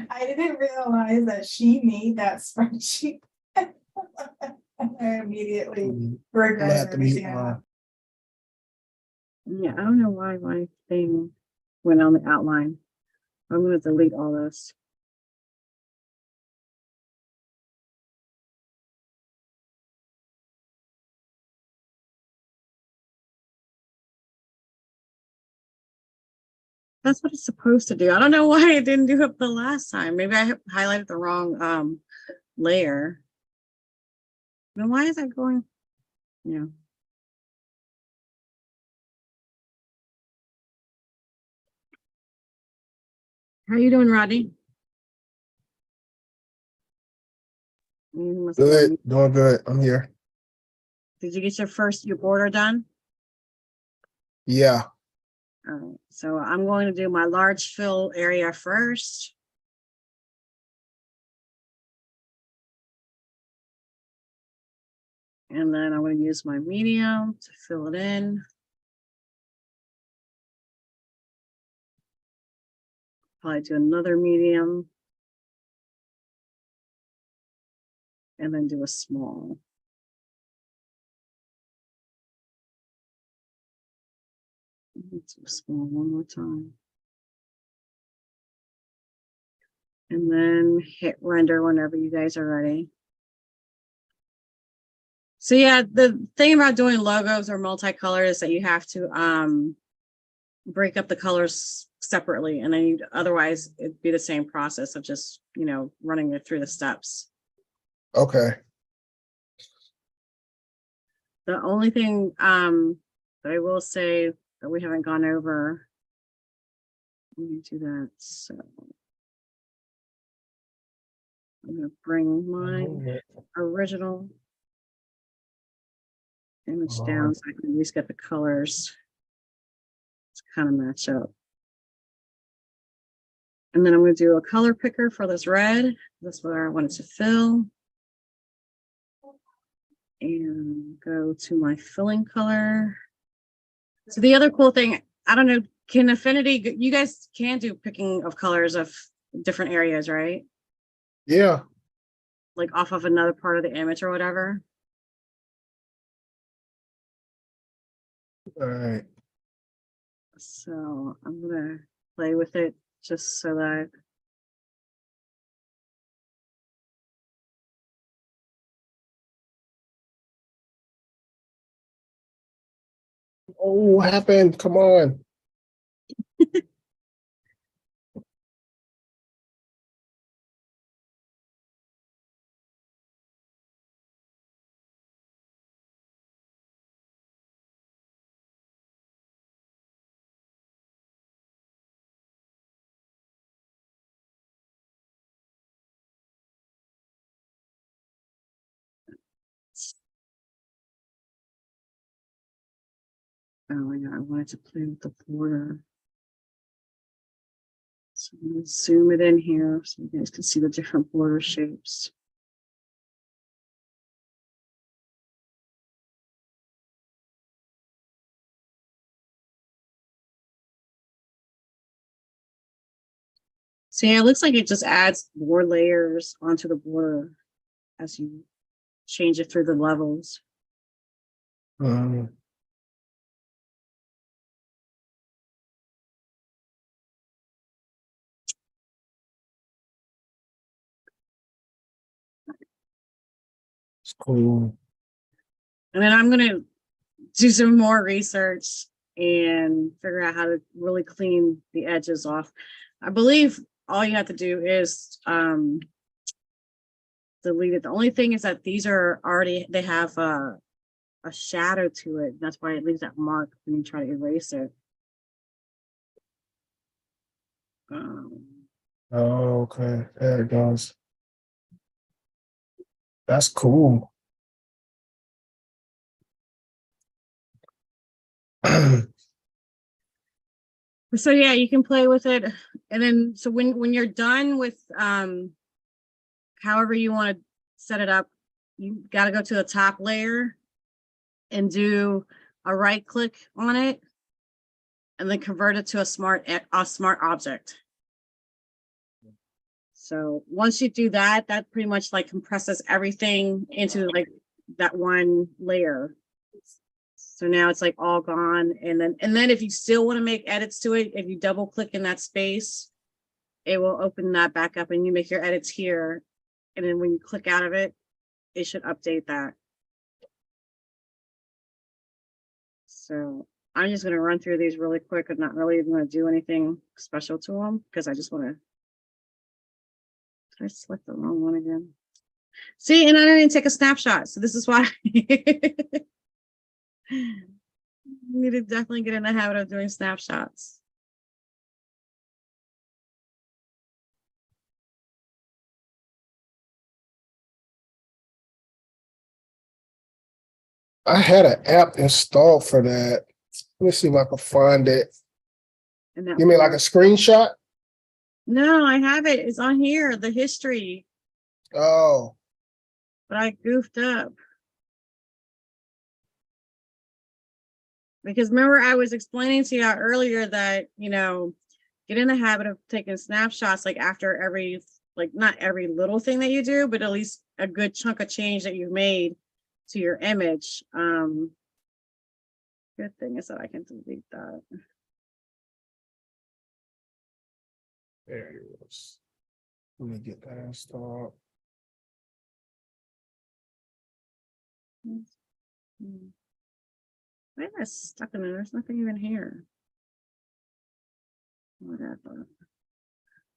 I didn't realize that she made that spreadsheet. I immediately I'm gonna have regretted to mute everything. I mine. thought. Yeah, I don't know why my thing went on the outline. I'm going to delete all this. That's what it's supposed to do. I don't know why it didn't do it the last time. Maybe I highlighted the wrong layer. Then why is that going? Yeah. How are you doing, Rodney? You must have Good, been- doing good. I'm here. Did you get your border done? Yeah. All right. So I'm going to do my large fill area first. And then I'm going to use my medium to fill it in. Probably do another medium. And then do a small. Let's do a small one more time. And then hit render whenever you guys are ready. So yeah, the thing about doing logos or multicolor is that you have to break up the colors separately, and then otherwise it'd be the same process of just, you know, running it through the steps. Okay. The only thing that I will say that we haven't gone over. Let me do that. So I'm gonna bring my original image down so I can at least get the colors to kind of match up. And then I'm going to do a color picker for this red. That's where I want it to fill. And go to my filling color. So the other cool thing, I don't know, can Affinity, you guys can do picking of colors of different areas, right? Yeah. Like off of another part of the image or whatever. All right. So I'm gonna play with it just so that Oh, what happened? Come on. oh yeah, I wanted to play with the border. So I'm gonna zoom it in here so you guys can see the different border shapes. So yeah, it looks like it just adds more layers onto the border as you change it through the levels. It's cool. And then I'm gonna do some more research and figure out how to really clean the edges off. I believe all you have to do is delete it. The only thing is that these are already, they have a shadow to it. That's why it leaves that mark when you try to erase it. Oh, okay. There it goes. That's cool. So yeah, you can play with it. And then, so when you're done with however you want to set it up, you got to go to the top layer and do a right click on it and then convert it to a smart object. So once you do that, that pretty much like compresses everything into like that one layer. So now it's like all gone. And then if you still want to make edits to it, if you double click in that space, it will open that back up and you make your edits here. And then when you click out of it, it should update that. So I'm just going to run through these really quick. I'm not really even going to do anything special to them because I just want to. Did I select the wrong one again? See, and I didn't take a snapshot. So this is why you need to definitely get in the habit of doing snapshots. I had an app installed for that. Let me see if I can find it. And that Give me like a screenshot. No, I have it. It's on here, the history. Oh, But I goofed up. Because remember, I was explaining to you earlier that, you know, get in the habit of taking snapshots like after every, like not every little thing that you do, but at least a good chunk of change that you've made to your image. Good thing is that I can delete that. there it is. Let me get that installed. Why am I stuck in there? There's nothing even here. Whatever.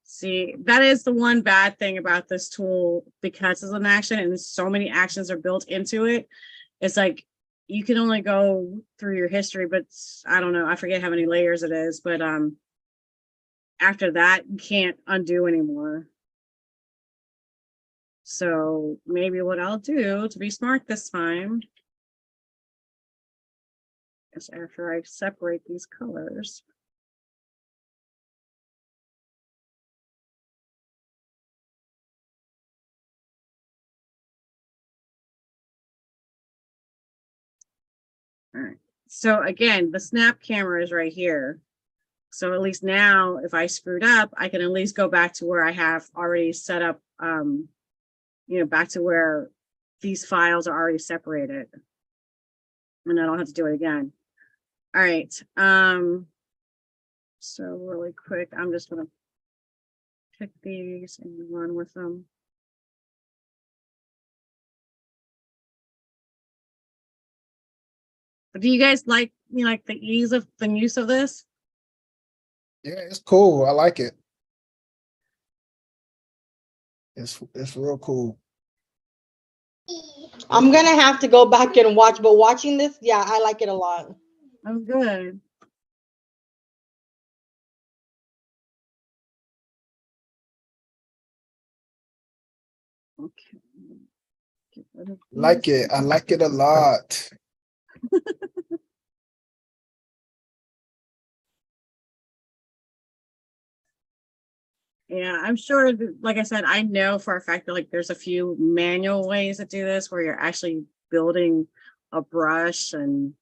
See, that is the one bad thing about this tool because it's an action and so many actions are built into it. It's like you can only go through your history, but I don't know, I forget how many layers it is, but after that, you can't undo anymore. So maybe what I'll do to be smart this time is after I separate these colors. All right. So again, the snap camera is right here. So at least now, if I screwed up, I can at least go back to where I have already set up, back to where these files are already separated. And I don't have to do it again. All right. So really quick, I'm just gonna pick these and run with them. Do you guys like the ease of the use of this? Yeah, it's cool. I like it. It's real cool. I'm gonna have to go back and watch, but watching this, yeah, I like it a lot. Oh, good. Okay. Get rid of Like these. it. I like it a lot. Yeah, I'm sure, like I said, I know for a fact that there's a few manual ways to do this where you're actually building a brush and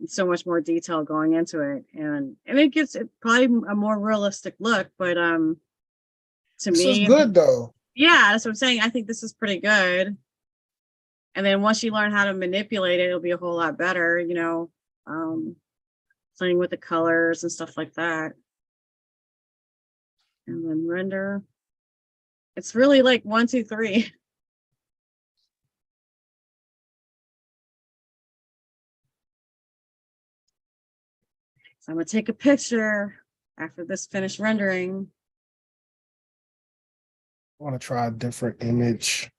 so much more detail going into it. And it gives it probably a more realistic look, but to This is me, good though. yeah, that's what I'm saying. I think this is pretty good. And then once you learn how to manipulate it, it'll be a whole lot better, playing with the colors and stuff like that. And then render. It's really like 1, 2, 3. So I'm gonna take a picture after this finished rendering. I want to try a different image.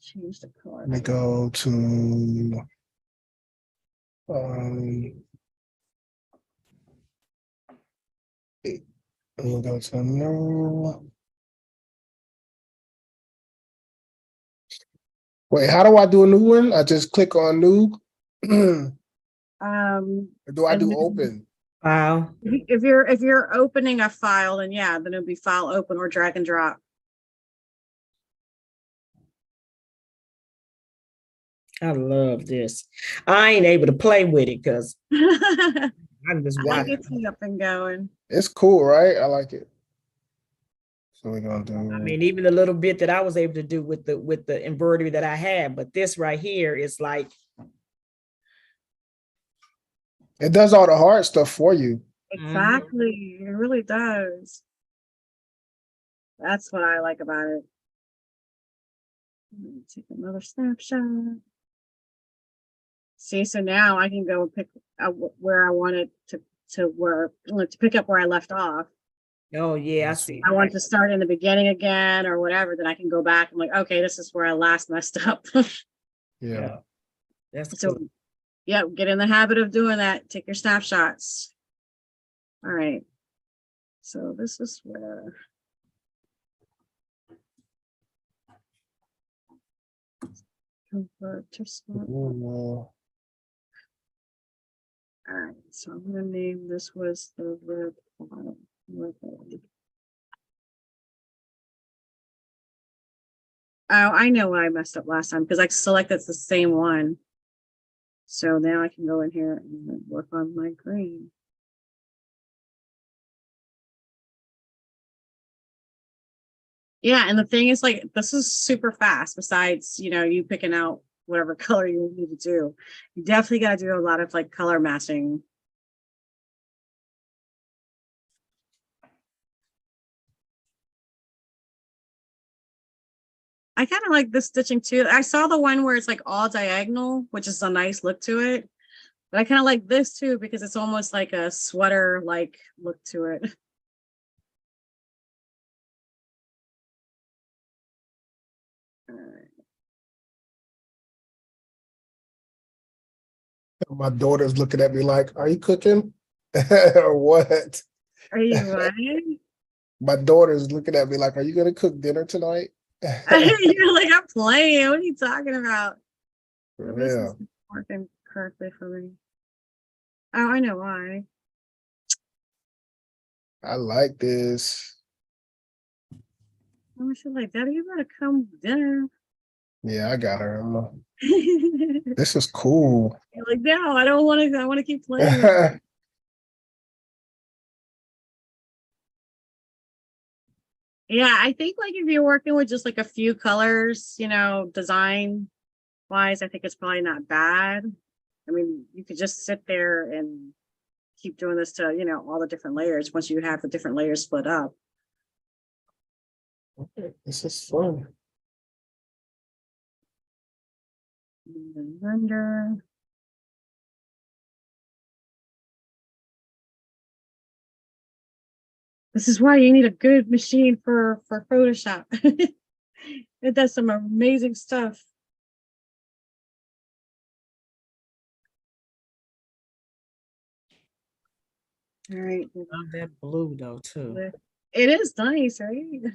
Change the color. Let me go to let me go to new. Wait, how do I do a new one? I just click on new. Or do I And do then open? Wow. if you're opening a file, then yeah, then it'll be file open or drag and drop. I love this. I ain't able to play with it because I I'm just watching. get you up and going. It's cool, right? I like it. So we're gonna do. I mean, even the little bit that I was able to do with the embroidery that I had, but this right here is like, It does all the hard stuff for you. Exactly, it really does. That's what I like about it. Let me take another snapshot. See, so now I can go and pick where I wanted to pick up where I left off. oh yeah, I see. I want to start in the beginning again or whatever, then I can go back. I'm like, okay, this is where I last messed up. Yeah. That's So, cool. yeah, get in the habit of doing that. Take your snapshots. All right. So this is where. Convert to smart. Ooh, All right, so I'm gonna name this was the red file. Oh, I know what I messed up last time because I selected the same one. So now I can go in here and work on my green. Yeah, and the thing is, this is super fast. Besides, you picking out whatever color you need to do, you definitely got to do a lot of color matching. I kind of like this stitching too. I saw the one where it's all diagonal, which is a nice look to it. But I kind of like this too because it's almost like a sweater look to it. My daughter's looking at me like, "Are you cooking?" or what? Are you right? My daughter's looking at me like, "Are you gonna cook dinner tonight?" You're like, I'm playing. What are you talking about? For This is real. working correctly for me. Oh, I know why. I like this. I was like, Daddy, you better come with dinner. Yeah, I got her. You're This is cool. like, no, I don't want to. I want to keep playing. Yeah, I think like if you're working with just like a few colors, design wise, I think it's probably not bad. I mean, you could just sit there and keep doing this to, all the different layers once you have the different layers split up. This is fun. And then render. This is why you need a good machine for Photoshop. It does some amazing stuff. All right. Love that blue though too. It is nice, right?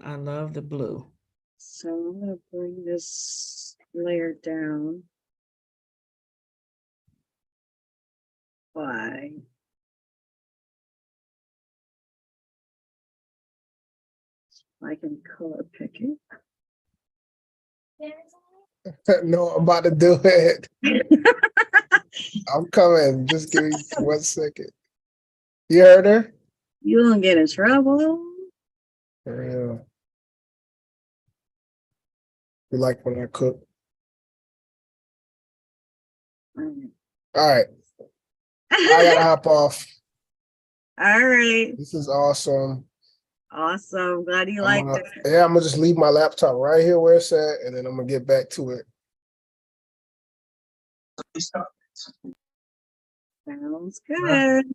I love the blue. So I'm going to bring this layer down by I can color pick it. No, I'm about to do it. I'm coming. Just give me 1 second. You heard her? You won't get in trouble. For real. You like when I cook? All right. I gotta hop off. All right. This is awesome. Awesome. Glad you liked it. Yeah, I'm gonna just leave my laptop right here where it's at, and then I'm gonna get back to it. Sounds good.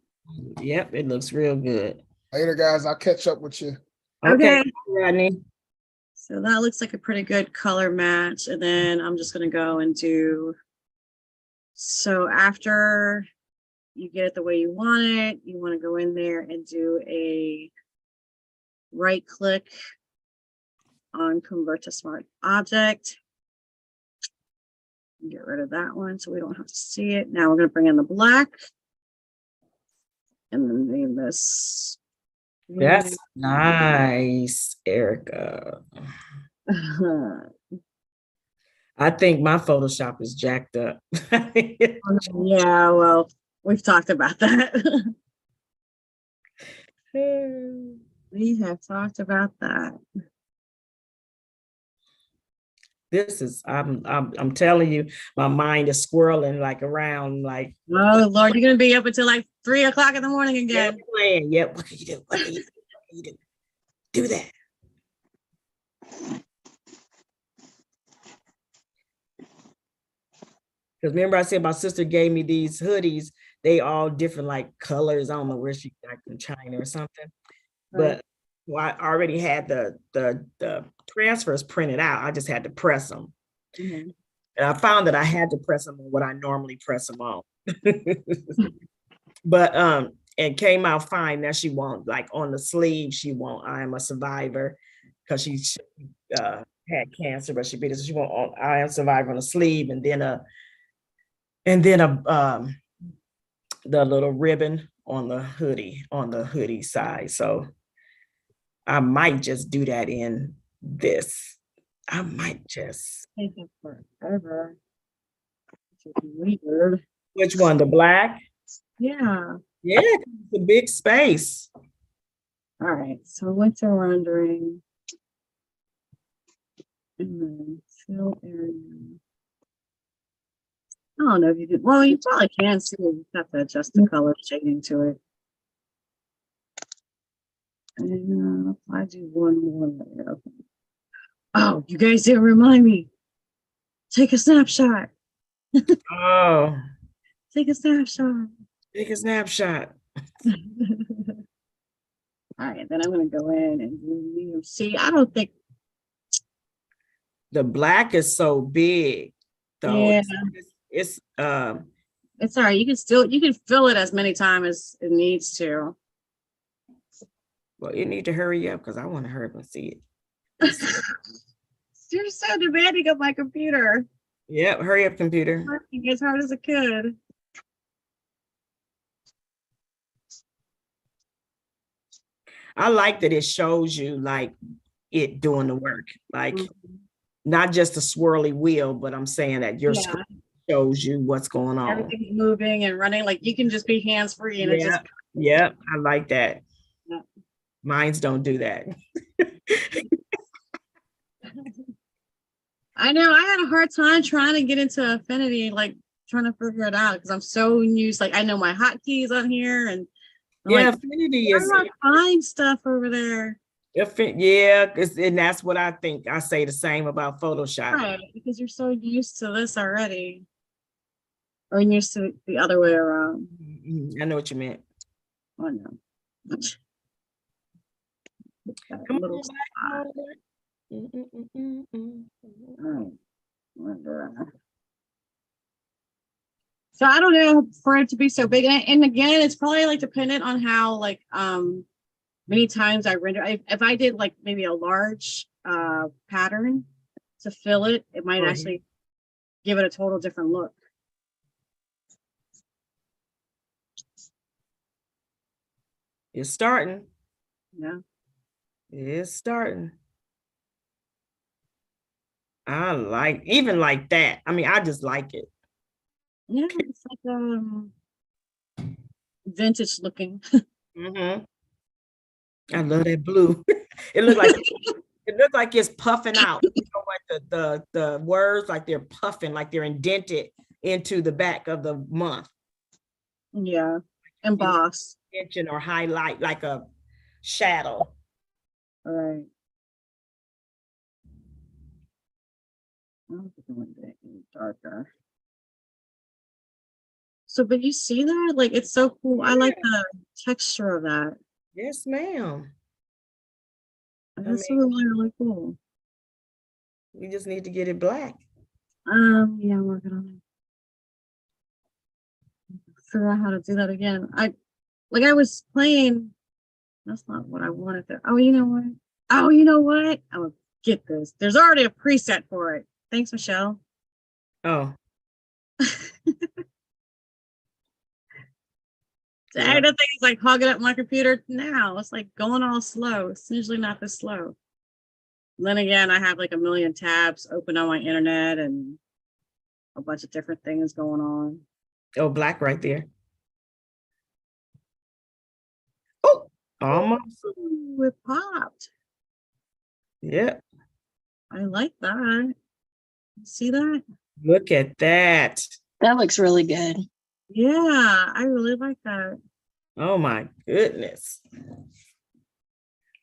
Yep, it looks real good. Later, guys. I'll catch up with you. Okay. Rodney. So that looks like a pretty good color match. And then I'm just going to go and do. So after you get it the way you want it, you want to go in there and do a right click on convert to smart object. Get rid of that one so we don't have to see it. Now we're going to bring in the black and then name this. That's nice, Erica. I think my Photoshop is jacked up. Yeah, well, we've talked about that. We have talked about that. This is I'm telling you, my mind is swirling like around like, Oh Lord, you're gonna be up until like 3 o'clock in the morning again. playing. Yep. What can you do? What can you do? What can you do? Do that. Because remember I said my sister gave me these hoodies. They all different like colors. I don't know where she got from China or something. But well, I already had the transfers printed out. I just had to press them. Mhm. And I found that I had to press them on what I normally press them on. But it came out fine. Now she won't, like on the sleeve, she won't, I am a survivor, because she had cancer, but she beat it. So she won't on I am a survivor on the sleeve, and then the little ribbon on the hoodie side. So I might just do that in this. I might just. Take it forever. It's weird. Which one? The black? Yeah. Yeah, it's a big space. All right. So what's our rendering? And then fill area. I don't know if you could. Well, you probably can see it. You have to adjust the color shading to it. And I do one more layer. Okay. Oh, you guys didn't remind me. Take a snapshot. Oh, Take a snapshot. take a snapshot. All right, then I'm gonna go in and do see. I don't think The black is so big, though. Yeah. It's It's all right. You can fill it as many times as it needs to. Well, you need to hurry up because I want to hurry up and see it. You're so demanding of my computer. Yep, hurry up, computer. Working as hard as it could. I like that it shows you like it doing the work, like Mm-hmm. not just a swirly wheel, but I'm saying that your Yeah. screen shows you what's going on. Everything's moving and running. Like you can just be hands free and it just. Yep, I like that. Yeah. Mines don't do that. I know I had a hard time trying to get into Affinity, like trying to figure it out because I'm so used. Like I know my hotkeys on here, and I'm Yeah, like, Affinity where is. do I find stuff over there? Yeah, and that's what I think. I say the same about Photoshop. Right, because you're so used to this already, or used to the other way around. I know what you meant. Oh no. That Come little on spot. back, All right. So I don't know for it to be so big, and again, it's probably like dependent on how like many times I render. If I did like maybe a large pattern to fill it, it might actually give it a total different look. It's starting. Yeah. It's starting. I like even like that. I mean, I just like it. Yeah, it's like vintage looking. I love that blue. It looked like it's puffing out. You know what the words like they're puffing, like they're indented into the back of the month. Yeah, embossed. Extension or highlight like a shadow. All right. I'm doing it darker. So, but you see that? Like, it's so cool. I like the texture of that. Yes, ma'am. That's really, really cool. We just need to get it black. Yeah, I'm working on it. Figure out how to do that again. I was playing. That's not what I wanted to. Oh, you know what? I will get this. There's already a preset for it. Thanks, Michelle. Oh. Yeah. The thing's like hogging up my computer now. It's like going all slow. It's usually not this slow. And then again, I have like a million tabs open on my internet and a bunch of different things going on. Oh, black right there. Oh, almost. Ooh, it popped. Yeah. I like that. See that? Look at that. That looks really good. Yeah, I really like that. Oh my goodness.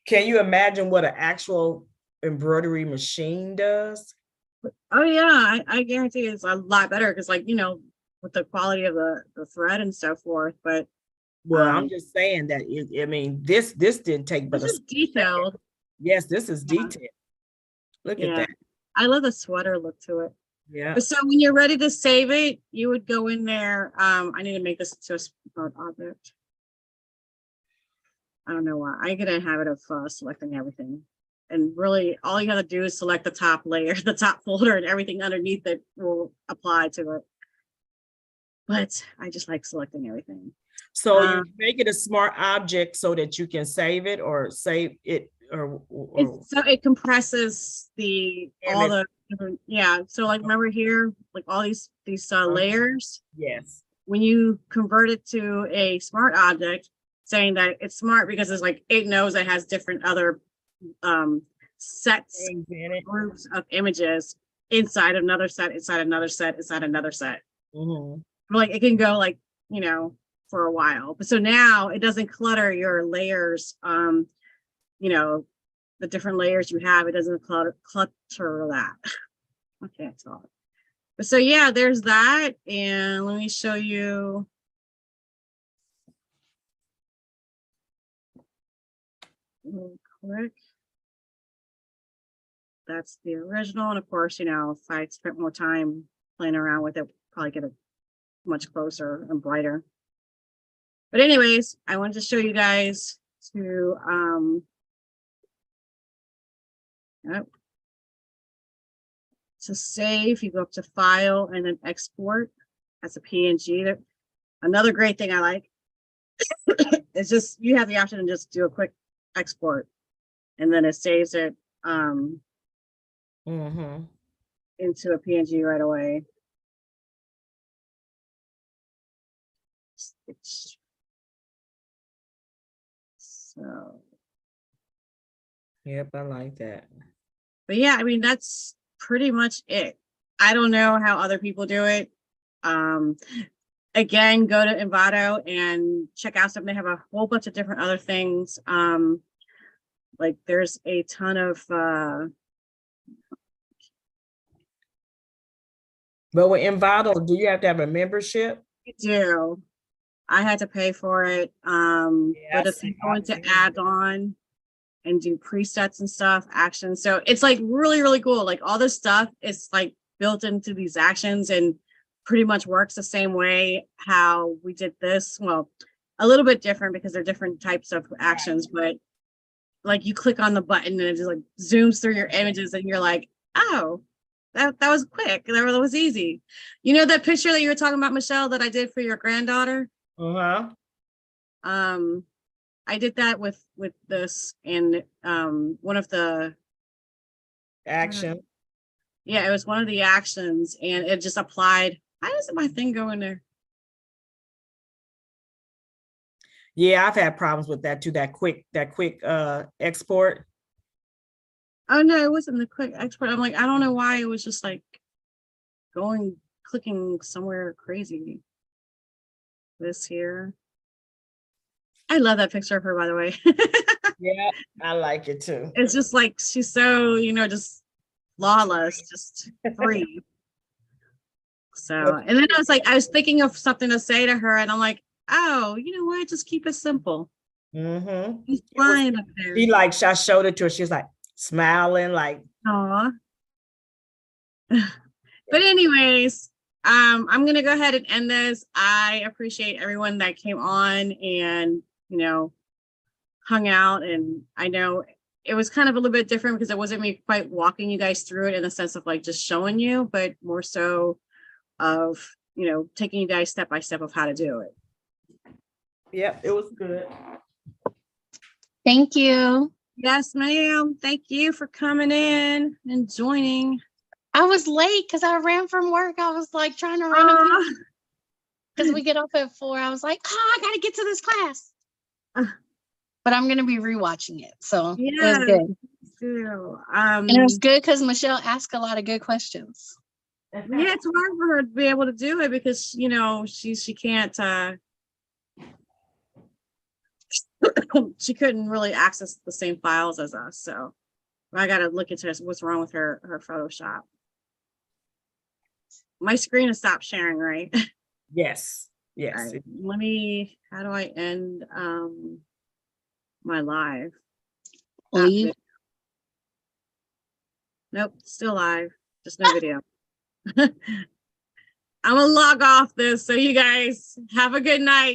Can you imagine what an actual embroidery machine does? Oh yeah, I guarantee it's a lot better because like, with the quality of the thread and so forth, but well, I'm just saying that I mean this didn't take but this is detailed. Yes, this is detailed. Look at that. I love the sweater look to it. Yeah. But so when you're ready to save it, you would go in there. I need to make this to a smart object. I don't know why. I get a habit of selecting everything. And really, all you have to do is select the top layer, the top folder, and everything underneath it will apply to it. But I just like selecting everything. So you make it a smart object so that you can save it or save it or so it compresses all the different, so like remember here, like all these layers. Yes. When you convert it to a smart object, saying that it's smart because it's like it knows it has different other sets, groups of images inside another set, inside another set, inside another set. Like it can go like, for a while. But so now it doesn't clutter your layers, the different layers you have, it doesn't clutter that. I can't talk. But so yeah, there's that. And let me show you. Real quick. That's the original. And of course, if I spent more time playing around with it, probably get a much closer and brighter. But anyways, I wanted to show you guys to save. You go up to file and then export as a PNG. Another great thing I like is just you have the option to just do a quick export, and then it saves it into a PNG right away. So, Yep, I like that. but yeah, I mean, that's pretty much it. I don't know how other people do it. Again, go to Envato and check out something. They have a whole bunch of different other things. Like there's a ton of But with Envato, do you have to have a membership? you do. I had to pay for it. But if you go into add-on and do presets and stuff, actions. So it's like really, really cool. Like all this stuff is like built into these actions and pretty much works the same way how we did this. Well, a little bit different because they're different types of actions, but like you click on the button and it just like zooms through your images and you're like, oh, that was quick. That was easy. You know that picture that you were talking about, Michelle, that I did for your granddaughter? Uh-huh. I did that with this and one of the Action. yeah, it was one of the actions and it just applied. Why doesn't my thing go in there? Yeah, I've had problems with that too, that quick export. Oh no, it wasn't the quick export. I'm like, I don't know why it was just like clicking somewhere crazy. This here. I love that picture of her, by the way. Yeah, I like it too. It's just like she's so, just flawless, just free. So, and then I was thinking of something to say to her, and I'm like, oh, you know what? Just keep it simple. He's flying up there. I showed it to her. She was like smiling, like, aw. But anyways, I'm gonna go ahead and end this. I appreciate everyone that came on and hung out, and I know it was kind of a little bit different because it wasn't me quite walking you guys through it in the sense of like just showing you, but more so of taking you guys step by step of how to do it. yep, it was good. Thank you. Yes, ma'am. Thank you for coming in and joining. I was late because I ran from work. I was like trying to run because we get off at 4. I was like, I gotta get to this class. But I'm gonna be rewatching it. So it was good. And it was good because Michelle asked a lot of good questions. Yeah, it's hard for her to be able to do it because she can't she couldn't really access the same files as us. So I gotta look into what's wrong with her Photoshop. My screen has stopped sharing, right? Yes. Yes. Right. How do I end my live? Leave. Nope, still live, just no video. I'm gonna log off this, so you guys have a good night.